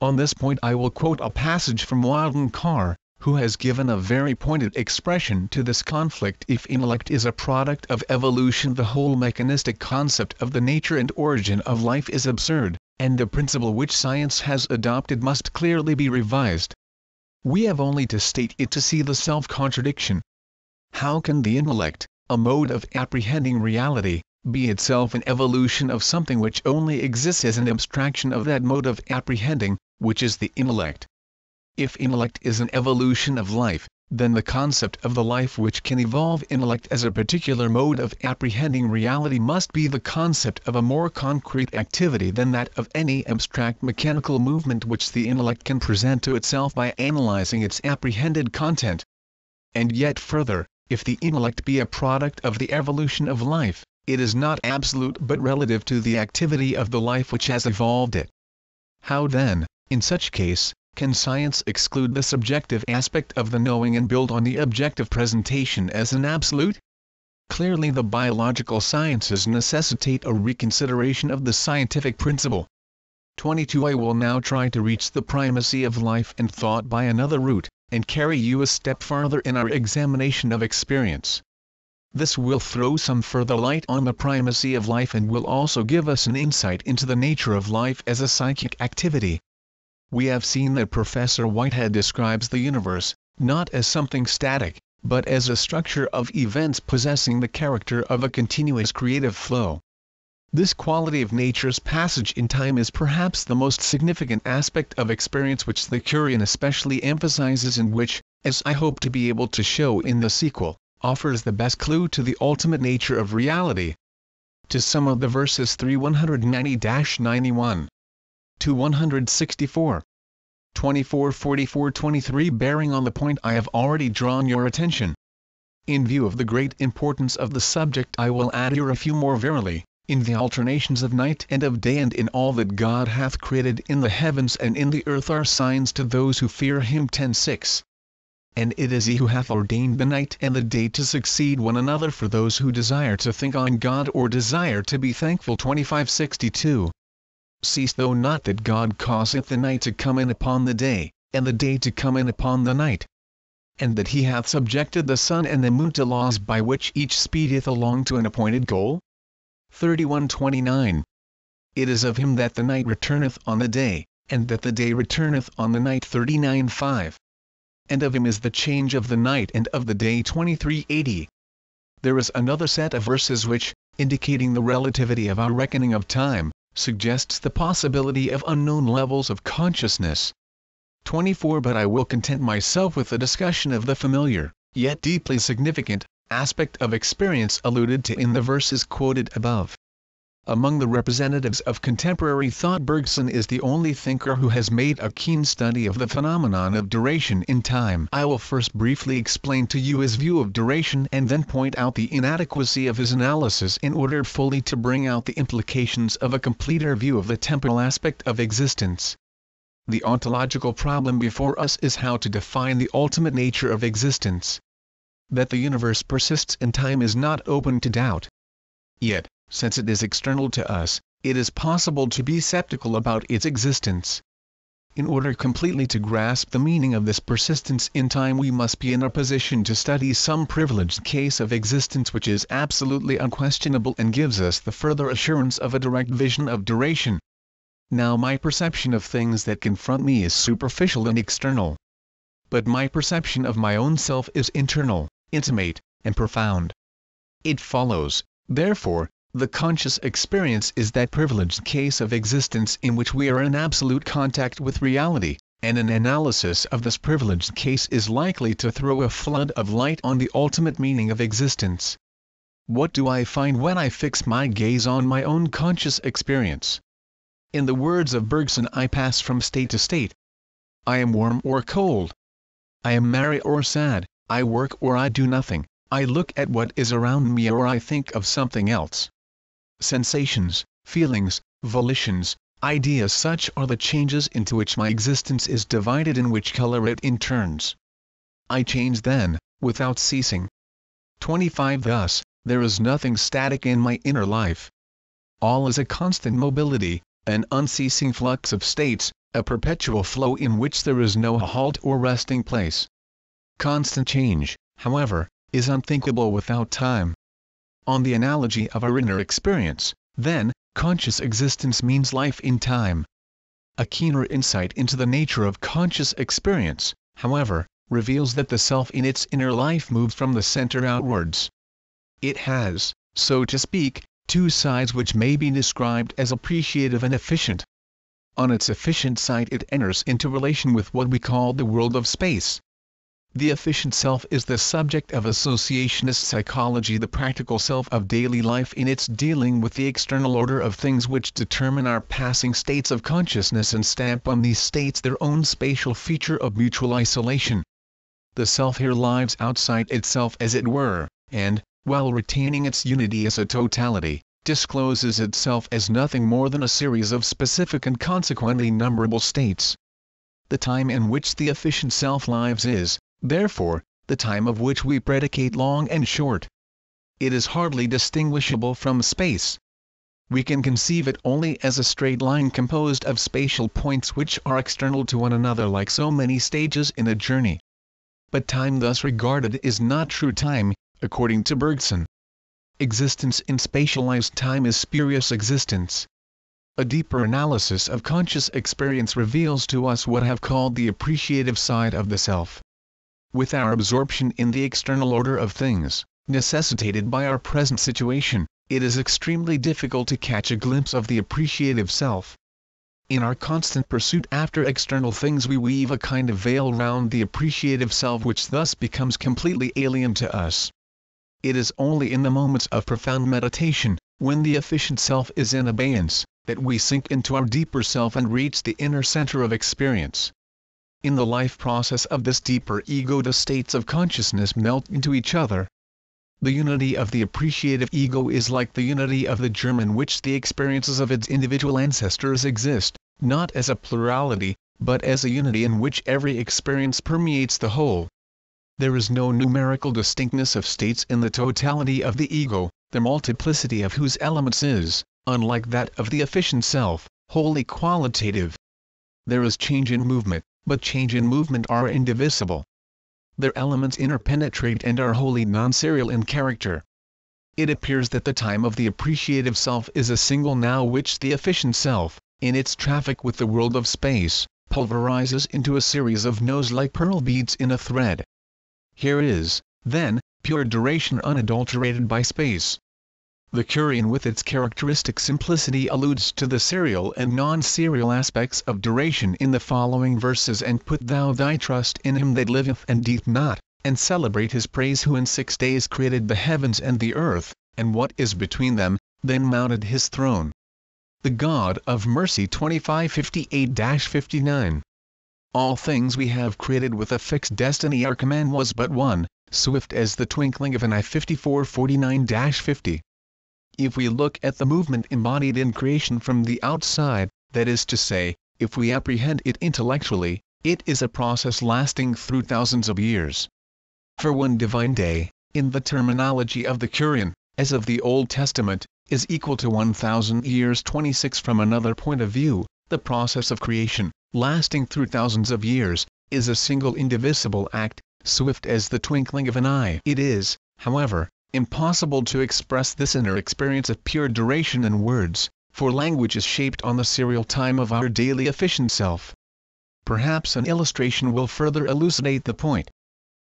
Speaker 1: On this point I will quote a passage from Walden Carr, who has given a very pointed expression to this conflict. If intellect is a product of evolution, the whole mechanistic concept of the nature and origin of life is absurd, and the principle which science has adopted must clearly be revised. We have only to state it to see the self-contradiction. How can the intellect, a mode of apprehending reality, be itself an evolution of something which only exists as an abstraction of that mode of apprehending, which is the intellect? If intellect is an evolution of life, then the concept of the life which can evolve intellect as a particular mode of apprehending reality must be the concept of a more concrete activity than that of any abstract mechanical movement which the intellect can present to itself by analyzing its apprehended content. And yet further, if the intellect be a product of the evolution of life, it is not absolute but relative to the activity of the life which has evolved it. How then, in such case, can science exclude the subjective aspect of the knowing and build on the objective presentation as an absolute? Clearly the biological sciences necessitate a reconsideration of the scientific principle. 22. I will now try to reach the primacy of life and thought by another route, and carry you a step farther in our examination of experience. This will throw some further light on the primacy of life and will also give us an insight into the nature of life as a psychic activity. We have seen that Professor Whitehead describes the universe, not as something static, but as a structure of events possessing the character of a continuous creative flow. This quality of nature's passage in time is perhaps the most significant aspect of experience which the Curian especially emphasizes and which, as I hope to be able to show in the sequel, offers the best clue to the ultimate nature of reality. To some of the verses 190-91 to 164, 24, 44, 23 bearing on the point I have already drawn your attention. In view of the great importance of the subject I will add here a few more. Verily, in the alternations of night and of day and in all that God hath created in the heavens and in the earth are signs to those who fear him. 10:6. And it is he who hath ordained the night and the day to succeed one another for those who desire to think on God or desire to be thankful. 25:62. Seest thou not that God causeth the night to come in upon the day, and the day to come in upon the night? And that he hath subjected the sun and the moon to laws by which each speedeth along to an appointed goal? 31:29. It is of him that the night returneth on the day, and that the day returneth on the night. 39:5. And of him is the change of the night and of the day. 23:80. There is another set of verses which, indicating the relativity of our reckoning of time, suggests the possibility of unknown levels of consciousness. 24. But I will content myself with the discussion of the familiar, yet deeply significant, aspect of experience alluded to in the verses quoted above. Among the representatives of contemporary thought, Bergson is the only thinker who has made a keen study of the phenomenon of duration in time. I will first briefly explain to you his view of duration and then point out the inadequacy of his analysis in order fully to bring out the implications of a completer view of the temporal aspect of existence. The ontological problem before us is how to define the ultimate nature of existence. That the universe persists in time is not open to doubt. Yet, since it is external to us, it is possible to be skeptical about its existence. In order completely to grasp the meaning of this persistence in time, we must be in a position to study some privileged case of existence which is absolutely unquestionable and gives us the further assurance of a direct vision of duration. Now, my perception of things that confront me is superficial and external. But my perception of my own self is internal, intimate, and profound. It follows, therefore, the conscious experience is that privileged case of existence in which we are in absolute contact with reality, and an analysis of this privileged case is likely to throw a flood of light on the ultimate meaning of existence. What do I find when I fix my gaze on my own conscious experience? In the words of Bergson, I pass from state to state. I am warm or cold. I am merry or sad, I work or I do nothing, I look at what is around me or I think of something else. Sensations, feelings, volitions, ideas, such are the changes into which my existence is divided and which color it in turns. I change then, without ceasing. 25. Thus, there is nothing static in my inner life. All is a constant mobility, an unceasing flux of states, a perpetual flow in which there is no halt or resting place. Constant change, however, is unthinkable without time. On the analogy of our inner experience, then, conscious existence means life in time. A keener insight into the nature of conscious experience, however, reveals that the self in its inner life moves from the center outwards. It has, so to speak, two sides which may be described as appreciative and efficient. On its efficient side it enters into relation with what we call the world of space. The efficient self is the subject of associationist psychology, the practical self of daily life in its dealing with the external order of things which determine our passing states of consciousness and stamp on these states their own spatial feature of mutual isolation. The self here lives outside itself as it were, and, while retaining its unity as a totality, discloses itself as nothing more than a series of specific and consequently numberable states. The time in which the efficient self lives is, therefore, the time of which we predicate long and short. It is hardly distinguishable from space. we can conceive it only as a straight line composed of spatial points which are external to one another like so many stages in a journey. But time thus regarded is not true time, according to Bergson. Existence in spatialized time is spurious existence. A deeper analysis of conscious experience reveals to us what I have called the appreciative side of the self. With our absorption in the external order of things, necessitated by our present situation, it is extremely difficult to catch a glimpse of the appreciative self. In our constant pursuit after external things we weave a kind of veil round the appreciative self which thus becomes completely alien to us. It is only in the moments of profound meditation, when the efficient self is in abeyance, that we sink into our deeper self and reach the inner center of experience. In the life process of this deeper ego, the states of consciousness melt into each other. The unity of the appreciative ego is like the unity of the germ in which the experiences of its individual ancestors exist, not as a plurality, but as a unity in which every experience permeates the whole. There is no numerical distinctness of states in the totality of the ego, the multiplicity of whose elements is, unlike that of the efficient self, wholly qualitative. There is change in movement, but change and movement are indivisible. Their elements interpenetrate and are wholly non-serial in character. It appears that the time of the appreciative self is a single now which the efficient self, in its traffic with the world of space, pulverizes into a series of no's like pearl beads in a thread. Here is, then, pure duration unadulterated by space. The Curian with its characteristic simplicity alludes to the serial and non-serial aspects of duration in the following verses: and put thou thy trust in him that liveth and dieth not, and celebrate his praise who in 6 days created the heavens and the earth, and what is between them, then mounted his throne. The God of Mercy 2558-59. All things we have created with a fixed destiny. Our command was but one, swift as the twinkling of an eye. 5449-50. If we look at the movement embodied in creation from the outside, that is to say, if we apprehend it intellectually, it is a process lasting through thousands of years. For one divine day, in the terminology of the Curian, as of the Old Testament, is equal to 1,000 years. 26. From another point of view, the process of creation, lasting through thousands of years, is a single indivisible act, swift as the twinkling of an eye. It is, however, impossible to express this inner experience of pure duration in words, for language is shaped on the serial time of our daily efficient self. Perhaps an illustration will further elucidate the point.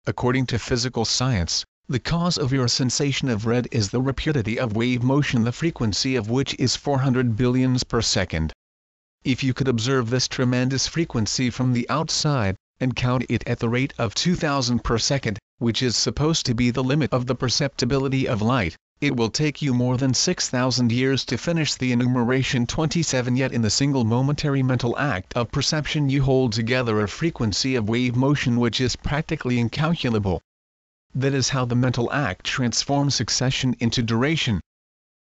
Speaker 1: According to physical science, the cause of your sensation of red is the rapidity of wave motion, the frequency of which is 400 billions per second. If you could observe this tremendous frequency from the outside, and count it at the rate of 2000 per second, which is supposed to be the limit of the perceptibility of light, it will take you more than 6,000 years to finish the enumeration. 27. Yet in the single momentary mental act of perception you hold together a frequency of wave motion which is practically incalculable. That is how the mental act transforms succession into duration.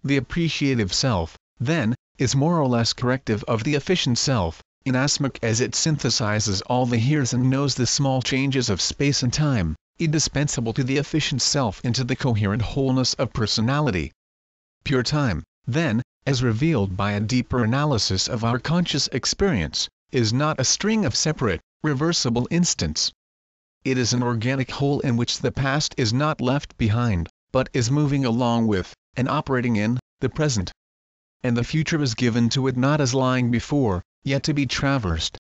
Speaker 1: The appreciative self, then, is more or less corrective of the efficient self, inasmuch as it synthesizes all the hears and knows the small changes of space and time, indispensable to the efficient self, into the coherent wholeness of personality. Pure time, then, as revealed by a deeper analysis of our conscious experience, is not a string of separate, reversible instants. It is an organic whole in which the past is not left behind, but is moving along with, and operating in, the present. And the future is given to it not as lying before, yet to be traversed.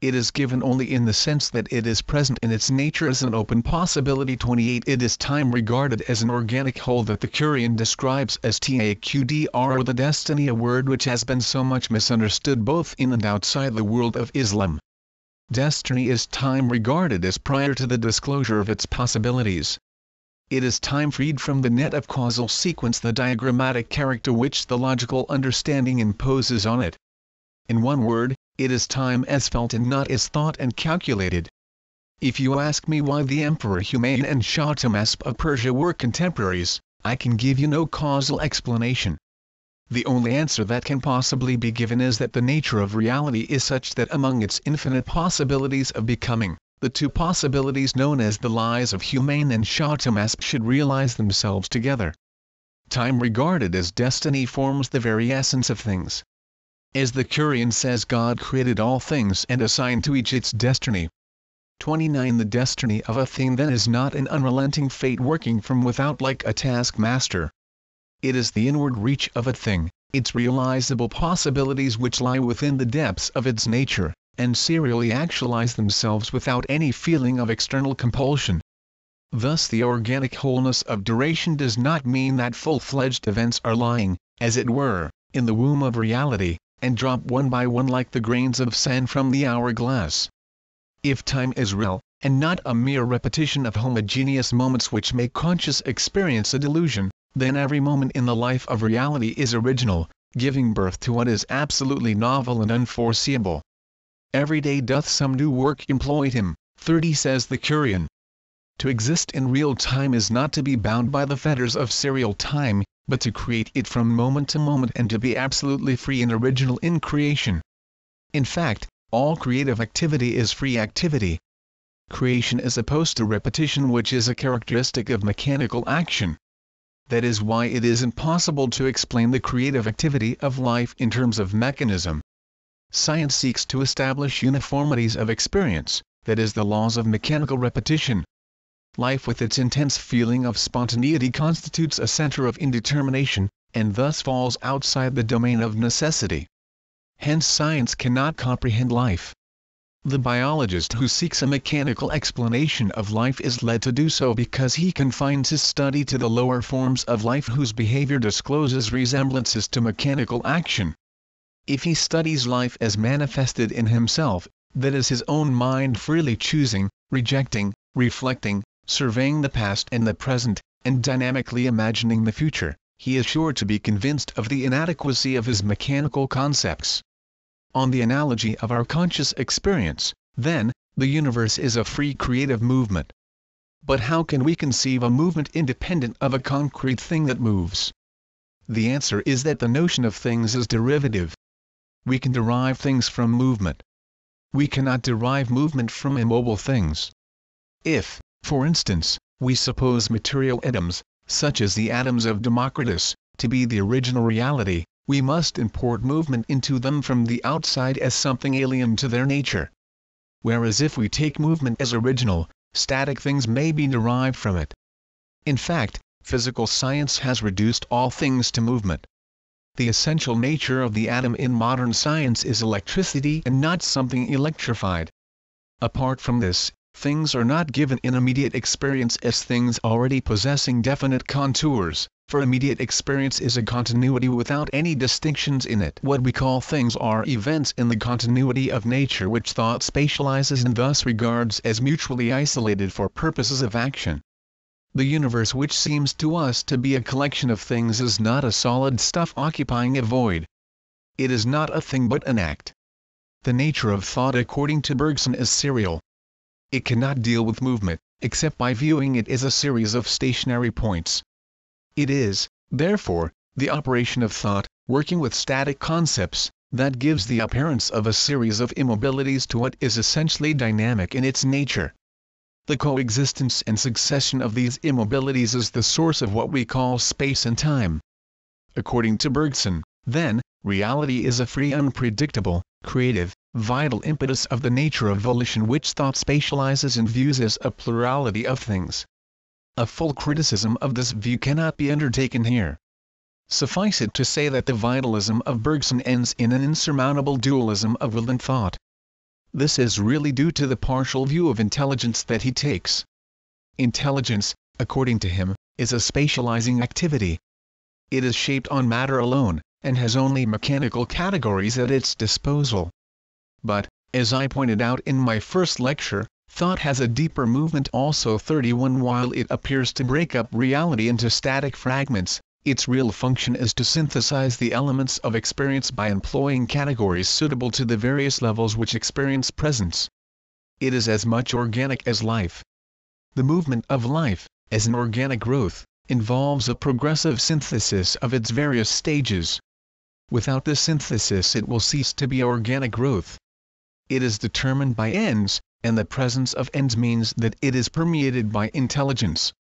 Speaker 1: It is given only in the sense that it is present in its nature as an open possibility. 28. It is time regarded as an organic whole that the Curian describes as taqdr, or the destiny, a word which has been so much misunderstood both in and outside the world of Islam. Destiny is time regarded as prior to the disclosure of its possibilities. It is time freed from the net of causal sequence, the diagrammatic character which the logical understanding imposes on it. In one word, it is time as felt and not as thought and calculated. If you ask me why the Emperor Humayun and Shah Tahmasp of Persia were contemporaries, I can give you no causal explanation. The only answer that can possibly be given is that the nature of reality is such that among its infinite possibilities of becoming, the two possibilities known as the lies of Humayun and Shah Tahmasp should realize themselves together. time regarded as destiny forms the very essence of things. As the Quran says, God created all things and assigned to each its destiny. 29 The destiny of a thing then is not an unrelenting fate working from without like a taskmaster. It is the inward reach of a thing, its realizable possibilities which lie within the depths of its nature, and serially actualize themselves without any feeling of external compulsion. Thus the organic wholeness of duration does not mean that full-fledged events are lying, as it were, in the womb of reality, and drop one by one like the grains of sand from the hourglass. If time is real, and not a mere repetition of homogeneous moments which make conscious experience a delusion, then every moment in the life of reality is original, giving birth to what is absolutely novel and unforeseeable. Every day doth some new work employ him, 30 says the Quran. To exist in real time is not to be bound by the fetters of serial time, but to create it from moment to moment and to be absolutely free and original in creation. In fact, all creative activity is free activity. Creation is opposed to repetition, which is a characteristic of mechanical action. That is why it is impossible to explain the creative activity of life in terms of mechanism. Science seeks to establish uniformities of experience, that is the laws of mechanical repetition. Life with its intense feeling of spontaneity constitutes a center of indetermination, and thus falls outside the domain of necessity. Hence science cannot comprehend life. The biologist who seeks a mechanical explanation of life is led to do so because he confines his study to the lower forms of life whose behavior discloses resemblances to mechanical action. If he studies life as manifested in himself, that is his own mind freely choosing, rejecting, reflecting, surveying the past and the present, and dynamically imagining the future, he is sure to be convinced of the inadequacy of his mechanical concepts. On the analogy of our conscious experience, then, the universe is a free creative movement. But how can we conceive a movement independent of a concrete thing that moves? The answer is that the notion of things is derivative. We can derive things from movement. We cannot derive movement from immobile things. If, for instance, we suppose material atoms, such as the atoms of Democritus, to be the original reality, we must import movement into them from the outside as something alien to their nature. Whereas if we take movement as original, static things may be derived from it. In fact, physical science has reduced all things to movement. The essential nature of the atom in modern science is electricity and not something electrified. Apart from this, things are not given in immediate experience as things already possessing definite contours, for immediate experience is a continuity without any distinctions in it. What we call things are events in the continuity of nature which thought spatializes and thus regards as mutually isolated for purposes of action. The universe which seems to us to be a collection of things is not a solid stuff occupying a void. It is not a thing but an act. The nature of thought according to Bergson is serial. It cannot deal with movement, except by viewing it as a series of stationary points. It is, therefore, the operation of thought, working with static concepts, that gives the appearance of a series of immobilities to what is essentially dynamic in its nature. The coexistence and succession of these immobilities is the source of what we call space and time. According to Bergson, then, reality is a free, unpredictable, creative, vital impetus of the nature of volition which thought spatializes and views as a plurality of things. A full criticism of this view cannot be undertaken here. Suffice it to say that the vitalism of Bergson ends in an insurmountable dualism of will and thought. This is really due to the partial view of intelligence that he takes. Intelligence, according to him, is a spatializing activity. It is shaped on matter alone, and has only mechanical categories at its disposal. But, as I pointed out in my first lecture, thought has a deeper movement also. 31 While it appears to break up reality into static fragments, its real function is to synthesize the elements of experience by employing categories suitable to the various levels which experience presents. It is as much organic as life. The movement of life, as an organic growth, involves a progressive synthesis of its various stages. Without this synthesis it will cease to be organic growth. It is determined by ends, and the presence of ends means that it is permeated by intelligence.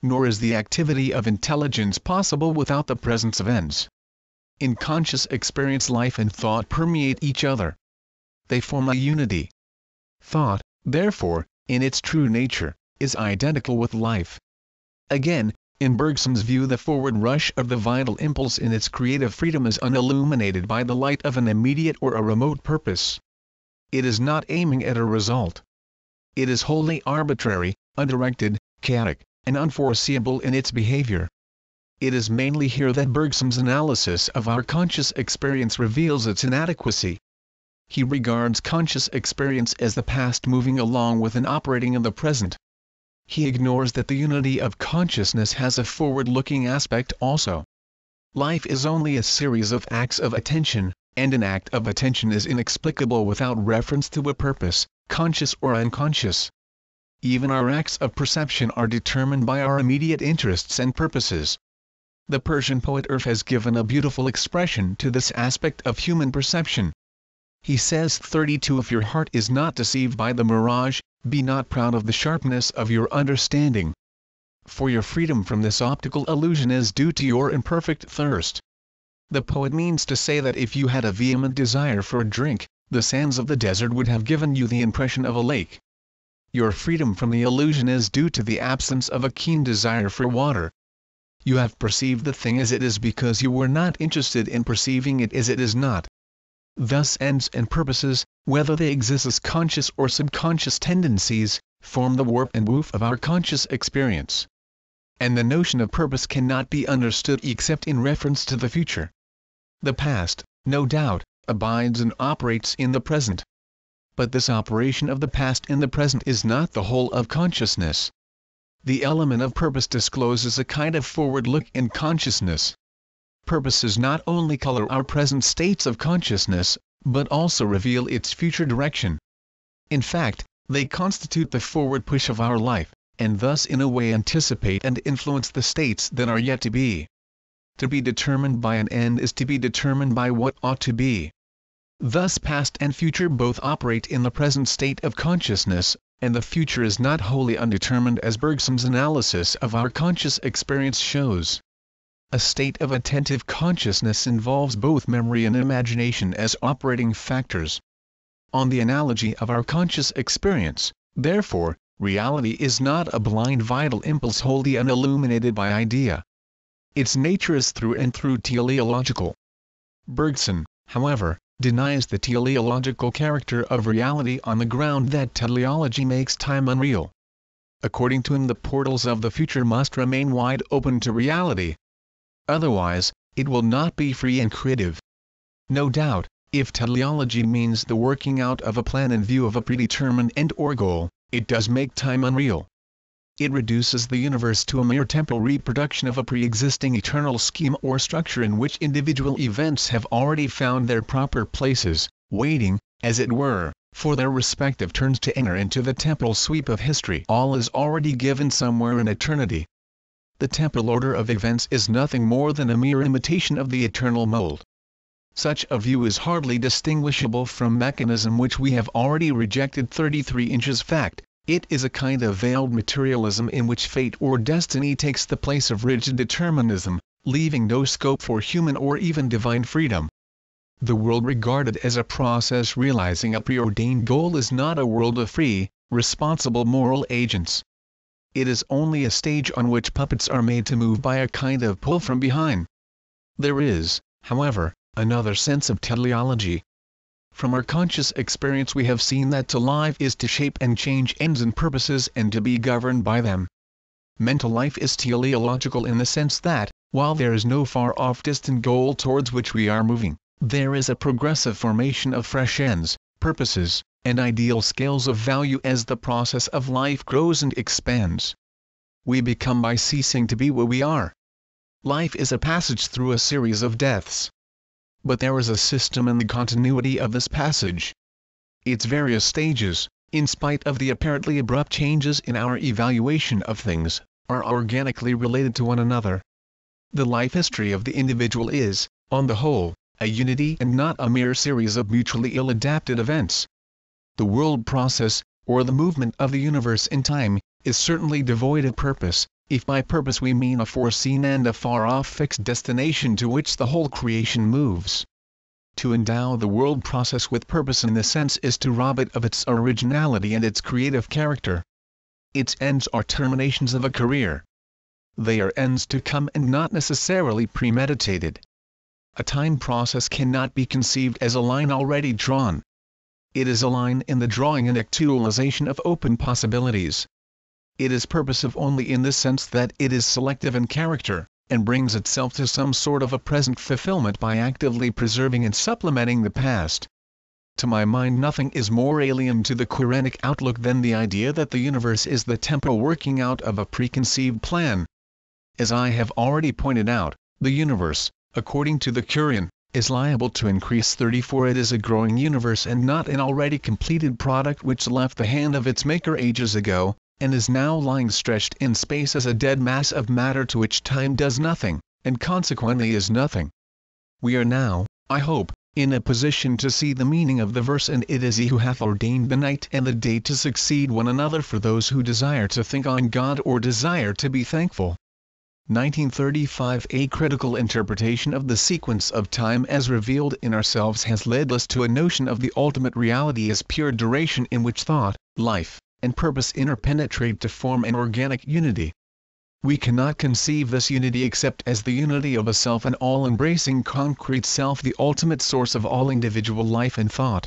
Speaker 1: nor is the activity of intelligence possible without the presence of ends. In conscious experience, life and thought permeate each other. They form a unity. Thought, therefore, in its true nature, is identical with life. Again, in Bergson's view, the forward rush of the vital impulse in its creative freedom is unilluminated by the light of an immediate or a remote purpose. It is not aiming at a result. It is wholly arbitrary, undirected, chaotic, and unforeseeable in its behavior. It is mainly here that Bergson's analysis of our conscious experience reveals its inadequacy. He regards conscious experience as the past moving along with and operating in the present. He ignores that the unity of consciousness has a forward-looking aspect also. Life is only a series of acts of attention, and an act of attention is inexplicable without reference to a purpose, conscious or unconscious. Even our acts of perception are determined by our immediate interests and purposes. The Persian poet Urf has given a beautiful expression to this aspect of human perception. He says, 32 If your heart is not deceived by the mirage, be not proud of the sharpness of your understanding. For your freedom from this optical illusion is due to your imperfect thirst. The poet means to say that if you had a vehement desire for a drink, the sands of the desert would have given you the impression of a lake. Your freedom from the illusion is due to the absence of a keen desire for water. You have perceived the thing as it is because you were not interested in perceiving it as it is not. Thus ends and purposes, whether they exist as conscious or subconscious tendencies, form the warp and woof of our conscious experience. And the notion of purpose cannot be understood except in reference to the future. The past, no doubt, abides and operates in the present. But this operation of the past in the present is not the whole of consciousness. The element of purpose discloses a kind of forward look in consciousness. Purposes not only color our present states of consciousness, but also reveal its future direction. In fact, they constitute the forward push of our life, and thus in a way anticipate and influence the states that are yet to be. To be determined by an end is to be determined by what ought to be. Thus past and future both operate in the present state of consciousness, and the future is not wholly undetermined as Bergson's analysis of our conscious experience shows. A state of attentive consciousness involves both memory and imagination as operating factors. On the analogy of our conscious experience, therefore, reality is not a blind vital impulse wholly unilluminated by idea. Its nature is through and through teleological. Bergson, however, denies the teleological character of reality on the ground that teleology makes time unreal. According to him, the portals of the future must remain wide open to reality. Otherwise, it will not be free and creative. No doubt, if teleology means the working out of a plan in view of a predetermined end or goal, it does make time unreal. It reduces the universe to a mere temporal reproduction of a pre-existing eternal scheme or structure in which individual events have already found their proper places, waiting, as it were, for their respective turns to enter into the temporal sweep of history. All is already given somewhere in eternity. The temporal order of events is nothing more than a mere imitation of the eternal mold. Such a view is hardly distinguishable from mechanism which we have already rejected. 33 inches fact. It is a kind of veiled materialism in which fate or destiny takes the place of rigid determinism, leaving no scope for human or even divine freedom. The world regarded as a process realizing a preordained goal is not a world of free, responsible moral agents. It is only a stage on which puppets are made to move by a kind of pull from behind. There is, however, another sense of teleology. From our conscious experience we have seen that to live is to shape and change ends and purposes and to be governed by them. Mental life is teleological in the sense that, while there is no far-off distant goal towards which we are moving, there is a progressive formation of fresh ends, purposes, and ideal scales of value as the process of life grows and expands. We become by ceasing to be what we are. Life is a passage through a series of deaths. But there is a system in the continuity of this passage. Its various stages, in spite of the apparently abrupt changes in our evaluation of things, are organically related to one another. The life history of the individual is, on the whole, a unity and not a mere series of mutually ill-adapted events. The world process, or the movement of the universe in time, is certainly devoid of purpose, if by purpose we mean a foreseen and a far-off fixed destination to which the whole creation moves. To endow the world process with purpose in this sense is to rob it of its originality and its creative character. Its ends are terminations of a career. They are ends to come and not necessarily premeditated. A time process cannot be conceived as a line already drawn. It is a line in the drawing and actualization of open possibilities. It is purposive only in the sense that it is selective in character, and brings itself to some sort of a present fulfillment by actively preserving and supplementing the past. To my mind, nothing is more alien to the Quranic outlook than the idea that the universe is the temporal working out of a preconceived plan. As I have already pointed out, the universe, according to the Quran, is liable to increase 34. It is a growing universe and not an already completed product which left the hand of its maker ages ago, and is now lying stretched in space as a dead mass of matter to which time does nothing, and consequently is nothing. We are now, I hope, in a position to see the meaning of the verse, and it is He who hath ordained the night and the day to succeed one another for those who desire to think on God or desire to be thankful. 1935. A critical interpretation of the sequence of time as revealed in ourselves has led us to a notion of the ultimate reality as pure duration in which thought, life, and purpose interpenetrate to form an organic unity. We cannot conceive this unity except as the unity of a self, an all-embracing concrete self, the ultimate source of all individual life and thought.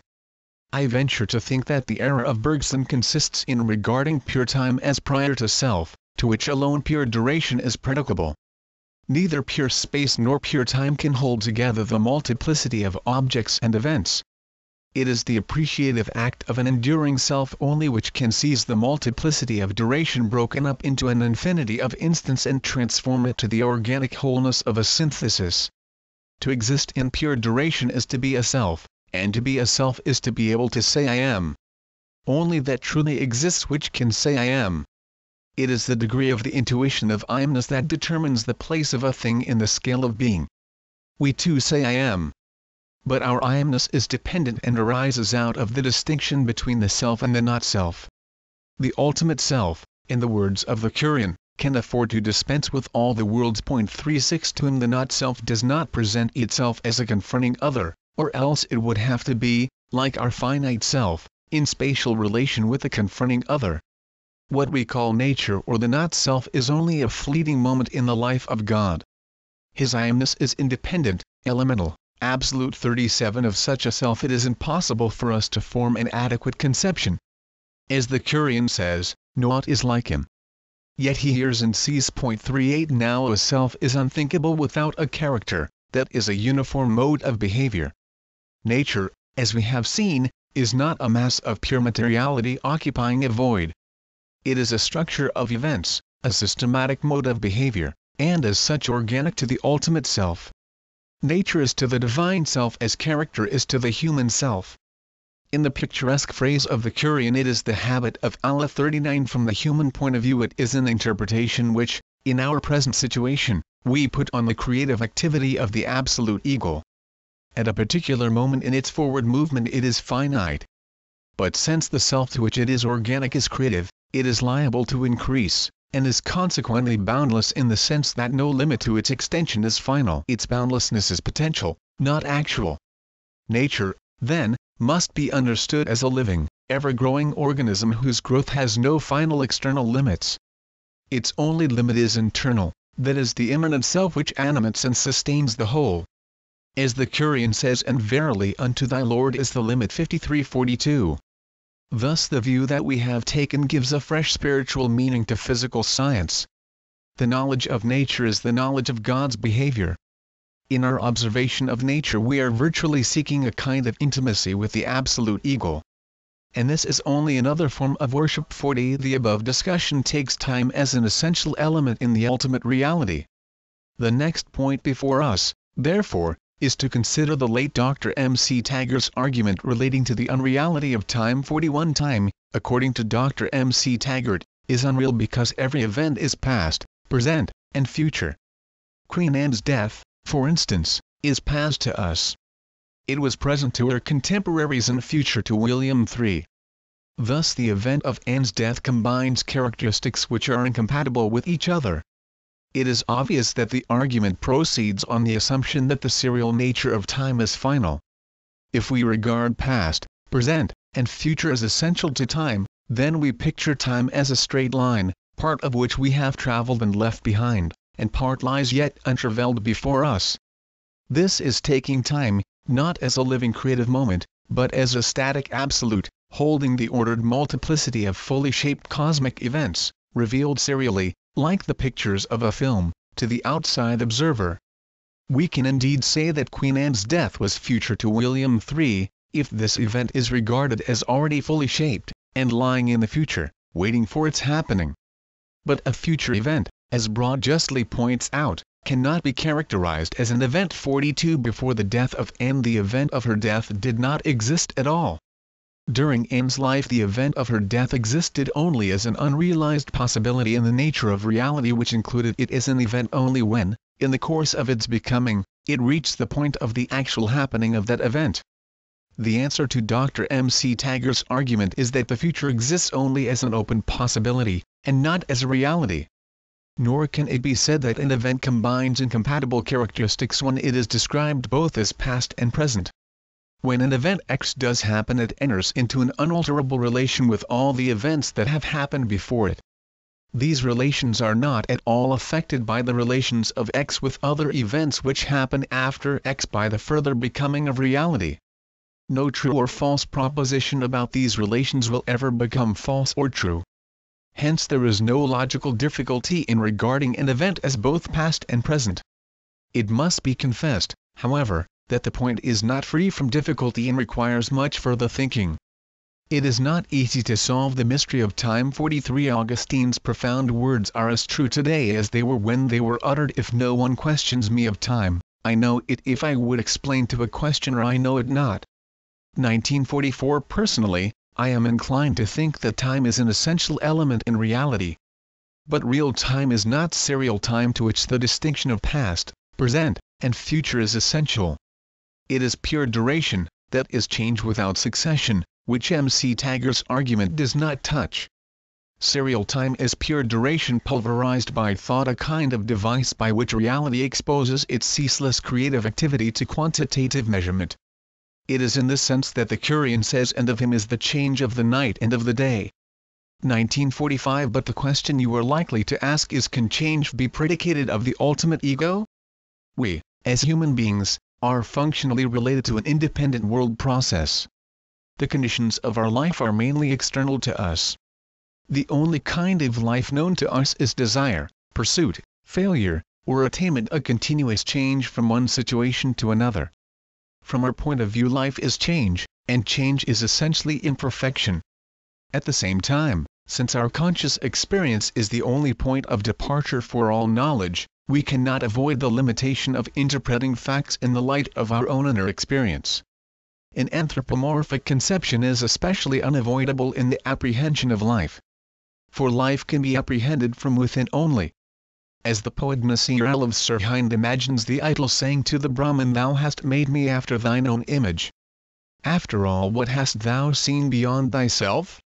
Speaker 1: I venture to think that the error of Bergson consists in regarding pure time as prior to self, to which alone pure duration is predicable. Neither pure space nor pure time can hold together the multiplicity of objects and events. It is the appreciative act of an enduring self only which can seize the multiplicity of duration broken up into an infinity of instants and transform it to the organic wholeness of a synthesis. To exist in pure duration is to be a self, and to be a self is to be able to say I am. Only that truly exists which can say I am. It is the degree of the intuition of I-amness that determines the place of a thing in the scale of being. We too say I am. But our I-amness is dependent and arises out of the distinction between the self and the not-self. The ultimate self, in the words of the Quran, can afford to dispense with all the worlds. 36 To him the not-self does not present itself as a confronting other, or else it would have to be, like our finite self, in spatial relation with the confronting other. What we call nature or the not-self is only a fleeting moment in the life of God. His I-amness is independent, elemental, absolute. 37 Of such a self it is impossible for us to form an adequate conception. As the Quran says, naught is like him. Yet he hears and sees. 38 Now a self is unthinkable without a character, that is a uniform mode of behavior. Nature, as we have seen, is not a mass of pure materiality occupying a void. It is a structure of events, a systematic mode of behavior, and as such organic to the ultimate self. Nature is to the divine self as character is to the human self. In the picturesque phrase of the Quran, it is the habit of Allah. 39 From the human point of view, it is an interpretation which, in our present situation, we put on the creative activity of the absolute ego. At a particular moment in its forward movement it is finite. But since the self to which it is organic is creative, it is liable to increase, and is consequently boundless in the sense that no limit to its extension is final. Its boundlessness is potential, not actual. Nature, then, must be understood as a living, ever-growing organism whose growth has no final external limits. Its only limit is internal, that is the immanent self which animates and sustains the whole. As the Quran says, and verily unto thy Lord is the limit. 53:42. Thus the view that we have taken gives a fresh spiritual meaning to physical science. The knowledge of nature is the knowledge of God's behavior. In our observation of nature we are virtually seeking a kind of intimacy with the absolute ego. And this is only another form of worship. 40 The above discussion takes time as an essential element in the ultimate reality. The next point before us, therefore, is to consider the late Dr. M.C. Taggart's argument relating to the unreality of time. 41 Time, according to Dr. M.C. Taggart, is unreal because every event is past, present, and future. Queen Anne's death, for instance, is past to us. It was present to her contemporaries and future to William III. Thus the event of Anne's death combines characteristics which are incompatible with each other. It is obvious that the argument proceeds on the assumption that the serial nature of time is final. If we regard past, present, and future as essential to time, then we picture time as a straight line, part of which we have traveled and left behind, and part lies yet untraveled before us. This is taking time, not as a living creative moment, but as a static absolute, holding the ordered multiplicity of fully shaped cosmic events, revealed serially, like the pictures of a film, to the outside observer. We can indeed say that Queen Anne's death was future to William III, if this event is regarded as already fully shaped, and lying in the future, waiting for its happening. But a future event, as Broad justly points out, cannot be characterized as an event 42 before the death of Anne. The event of her death did not exist at all. During Anne's life the event of her death existed only as an unrealized possibility in the nature of reality, which included it as an event only when, in the course of its becoming, it reached the point of the actual happening of that event. The answer to Dr. M.C. Taggart's argument is that the future exists only as an open possibility, and not as a reality. Nor can it be said that an event combines incompatible characteristics when it is described both as past and present. When an event X does happen, it enters into an unalterable relation with all the events that have happened before it. These relations are not at all affected by the relations of X with other events which happen after X by the further becoming of reality. No true or false proposition about these relations will ever become false or true. Hence there is no logical difficulty in regarding an event as both past and present. It must be confessed, however, that the point is not free from difficulty and requires much further thinking. It is not easy to solve the mystery of time. 43 Augustine's profound words are as true today as they were when they were uttered. If no one questions me of time, I know it. If I would explain to a questioner, I know it not. 1944 Personally, I am inclined to think that time is an essential element in reality. But real time is not serial time, to which the distinction of past, present, and future is essential. It is pure duration, that is change without succession, which M.C. Taggart's argument does not touch. Serial time is pure duration pulverized by thought, a kind of device by which reality exposes its ceaseless creative activity to quantitative measurement. It is in this sense that the Curian says, "And of him is the change of the night and of the day." 1945 But the question you are likely to ask is, can change be predicated of the ultimate ego? We, as human beings, are functionally related to an independent world process. The conditions of our life are mainly external to us. The only kind of life known to us is desire, pursuit, failure, or attainment, a continuous change from one situation to another. From our point of view, life is change, and change is essentially imperfection. At the same time, since our conscious experience is the only point of departure for all knowledge, we cannot avoid the limitation of interpreting facts in the light of our own inner experience. An anthropomorphic conception is especially unavoidable in the apprehension of life. For life can be apprehended from within only. As the poet Nasir of Sirhind imagines the idol saying to the Brahman, "Thou hast made me after thine own image. After all, what hast thou seen beyond thyself?"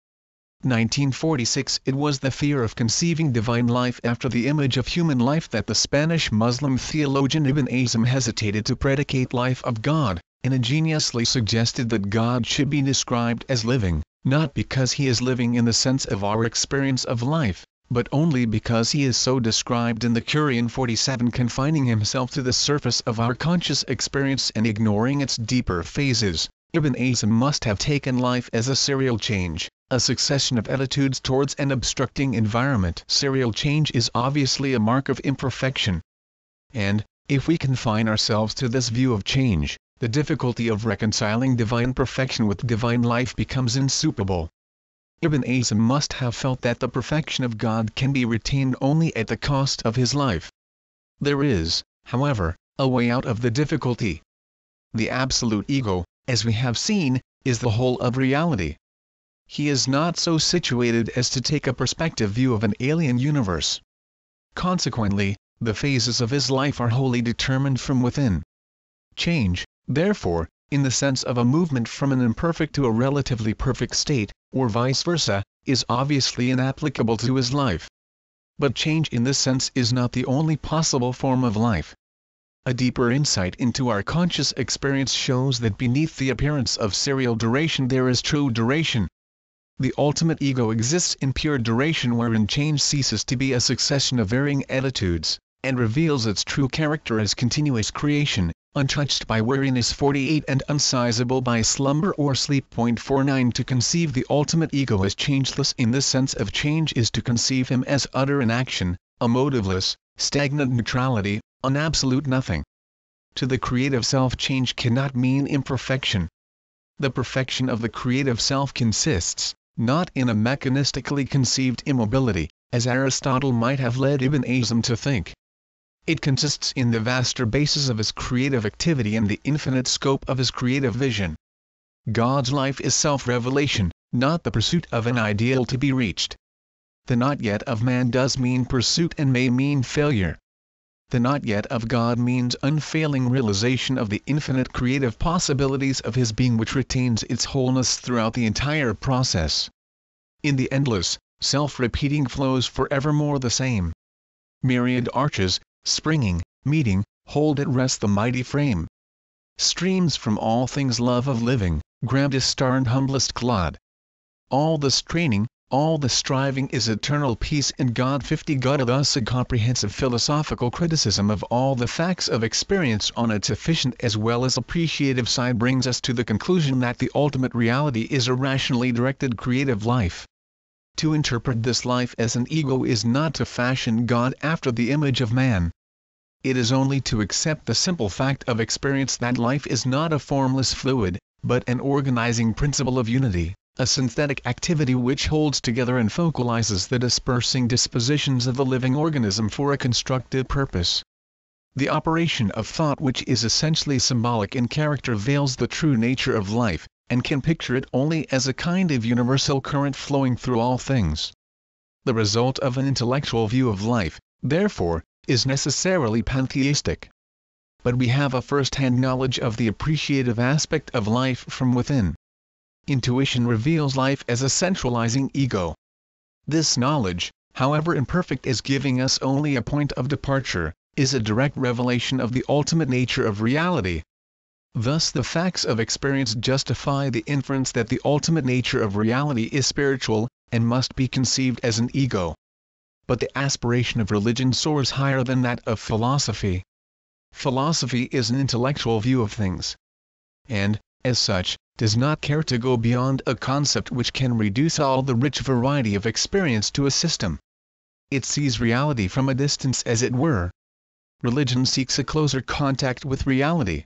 Speaker 1: 1946 It was the fear of conceiving divine life after the image of human life that the Spanish Muslim theologian Ibn Hazm hesitated to predicate life of God, and ingeniously suggested that God should be described as living, not because he is living in the sense of our experience of life, but only because he is so described in the Quran 47, confining himself to the surface of our conscious experience and ignoring its deeper phases. Ibn Hazm must have taken life as a serial change, a succession of attitudes towards an obstructing environment. Serial change is obviously a mark of imperfection. And, if we confine ourselves to this view of change, the difficulty of reconciling divine perfection with divine life becomes insuperable. Ibn Hazm must have felt that the perfection of God can be retained only at the cost of his life. There is, however, a way out of the difficulty. The absolute ego, as we have seen, is the whole of reality. He is not so situated as to take a perspective view of an alien universe. Consequently, the phases of his life are wholly determined from within. Change, therefore, in the sense of a movement from an imperfect to a relatively perfect state, or vice versa, is obviously inapplicable to his life. But change in this sense is not the only possible form of life. A deeper insight into our conscious experience shows that beneath the appearance of serial duration there is true duration. The ultimate ego exists in pure duration, wherein change ceases to be a succession of varying attitudes, and reveals its true character as continuous creation, untouched by weariness. 48 and unsizable by slumber or sleep. 49 To conceive the ultimate ego as changeless in the sense of change is to conceive him as utter inaction, a motiveless, stagnant neutrality, an absolute nothing. To the creative self, change cannot mean imperfection. The perfection of the creative self consists, not in a mechanistically conceived immobility, as Aristotle might have led Ibn Hazm to think. It consists in the vaster basis of his creative activity and the infinite scope of his creative vision. God's life is self-revelation, not the pursuit of an ideal to be reached. The not yet of man does mean pursuit and may mean failure. The not yet of God means unfailing realization of the infinite creative possibilities of his being, which retains its wholeness throughout the entire process. In the endless, self-repeating flows forevermore the same. Myriad arches, springing, meeting, hold at rest the mighty frame. Streams from all things love of living, grandest star and humblest clod. All the straining, all the striving is eternal peace in God. 50 God. Thus a comprehensive philosophical criticism of all the facts of experience on its efficient as well as appreciative side brings us to the conclusion that the ultimate reality is a rationally directed creative life. To interpret this life as an ego is not to fashion God after the image of man. It is only to accept the simple fact of experience that life is not a formless fluid, but an organizing principle of unity, a synthetic activity which holds together and focalizes the dispersing dispositions of the living organism for a constructive purpose. The operation of thought, which is essentially symbolic in character, veils the true nature of life, and can picture it only as a kind of universal current flowing through all things. The result of an intellectual view of life, therefore, is necessarily pantheistic. But we have a first-hand knowledge of the appreciative aspect of life from within. Intuition reveals life as a centralizing ego. This knowledge, however imperfect as giving us only a point of departure, is a direct revelation of the ultimate nature of reality. Thus the facts of experience justify the inference that the ultimate nature of reality is spiritual, and must be conceived as an ego. But the aspiration of religion soars higher than that of philosophy. Philosophy is an intellectual view of things, and, as such, does not care to go beyond a concept which can reduce all the rich variety of experience to a system. It sees reality from a distance, as it were. Religion seeks a closer contact with reality.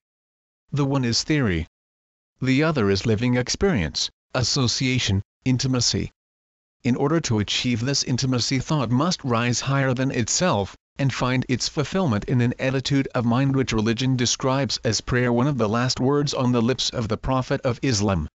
Speaker 1: The one is theory. The other is living experience, association, intimacy. In order to achieve this intimacy, thought must rise higher than itself, and find its fulfillment in an attitude of mind which religion describes as prayer, one of the last words on the lips of the Prophet of Islam.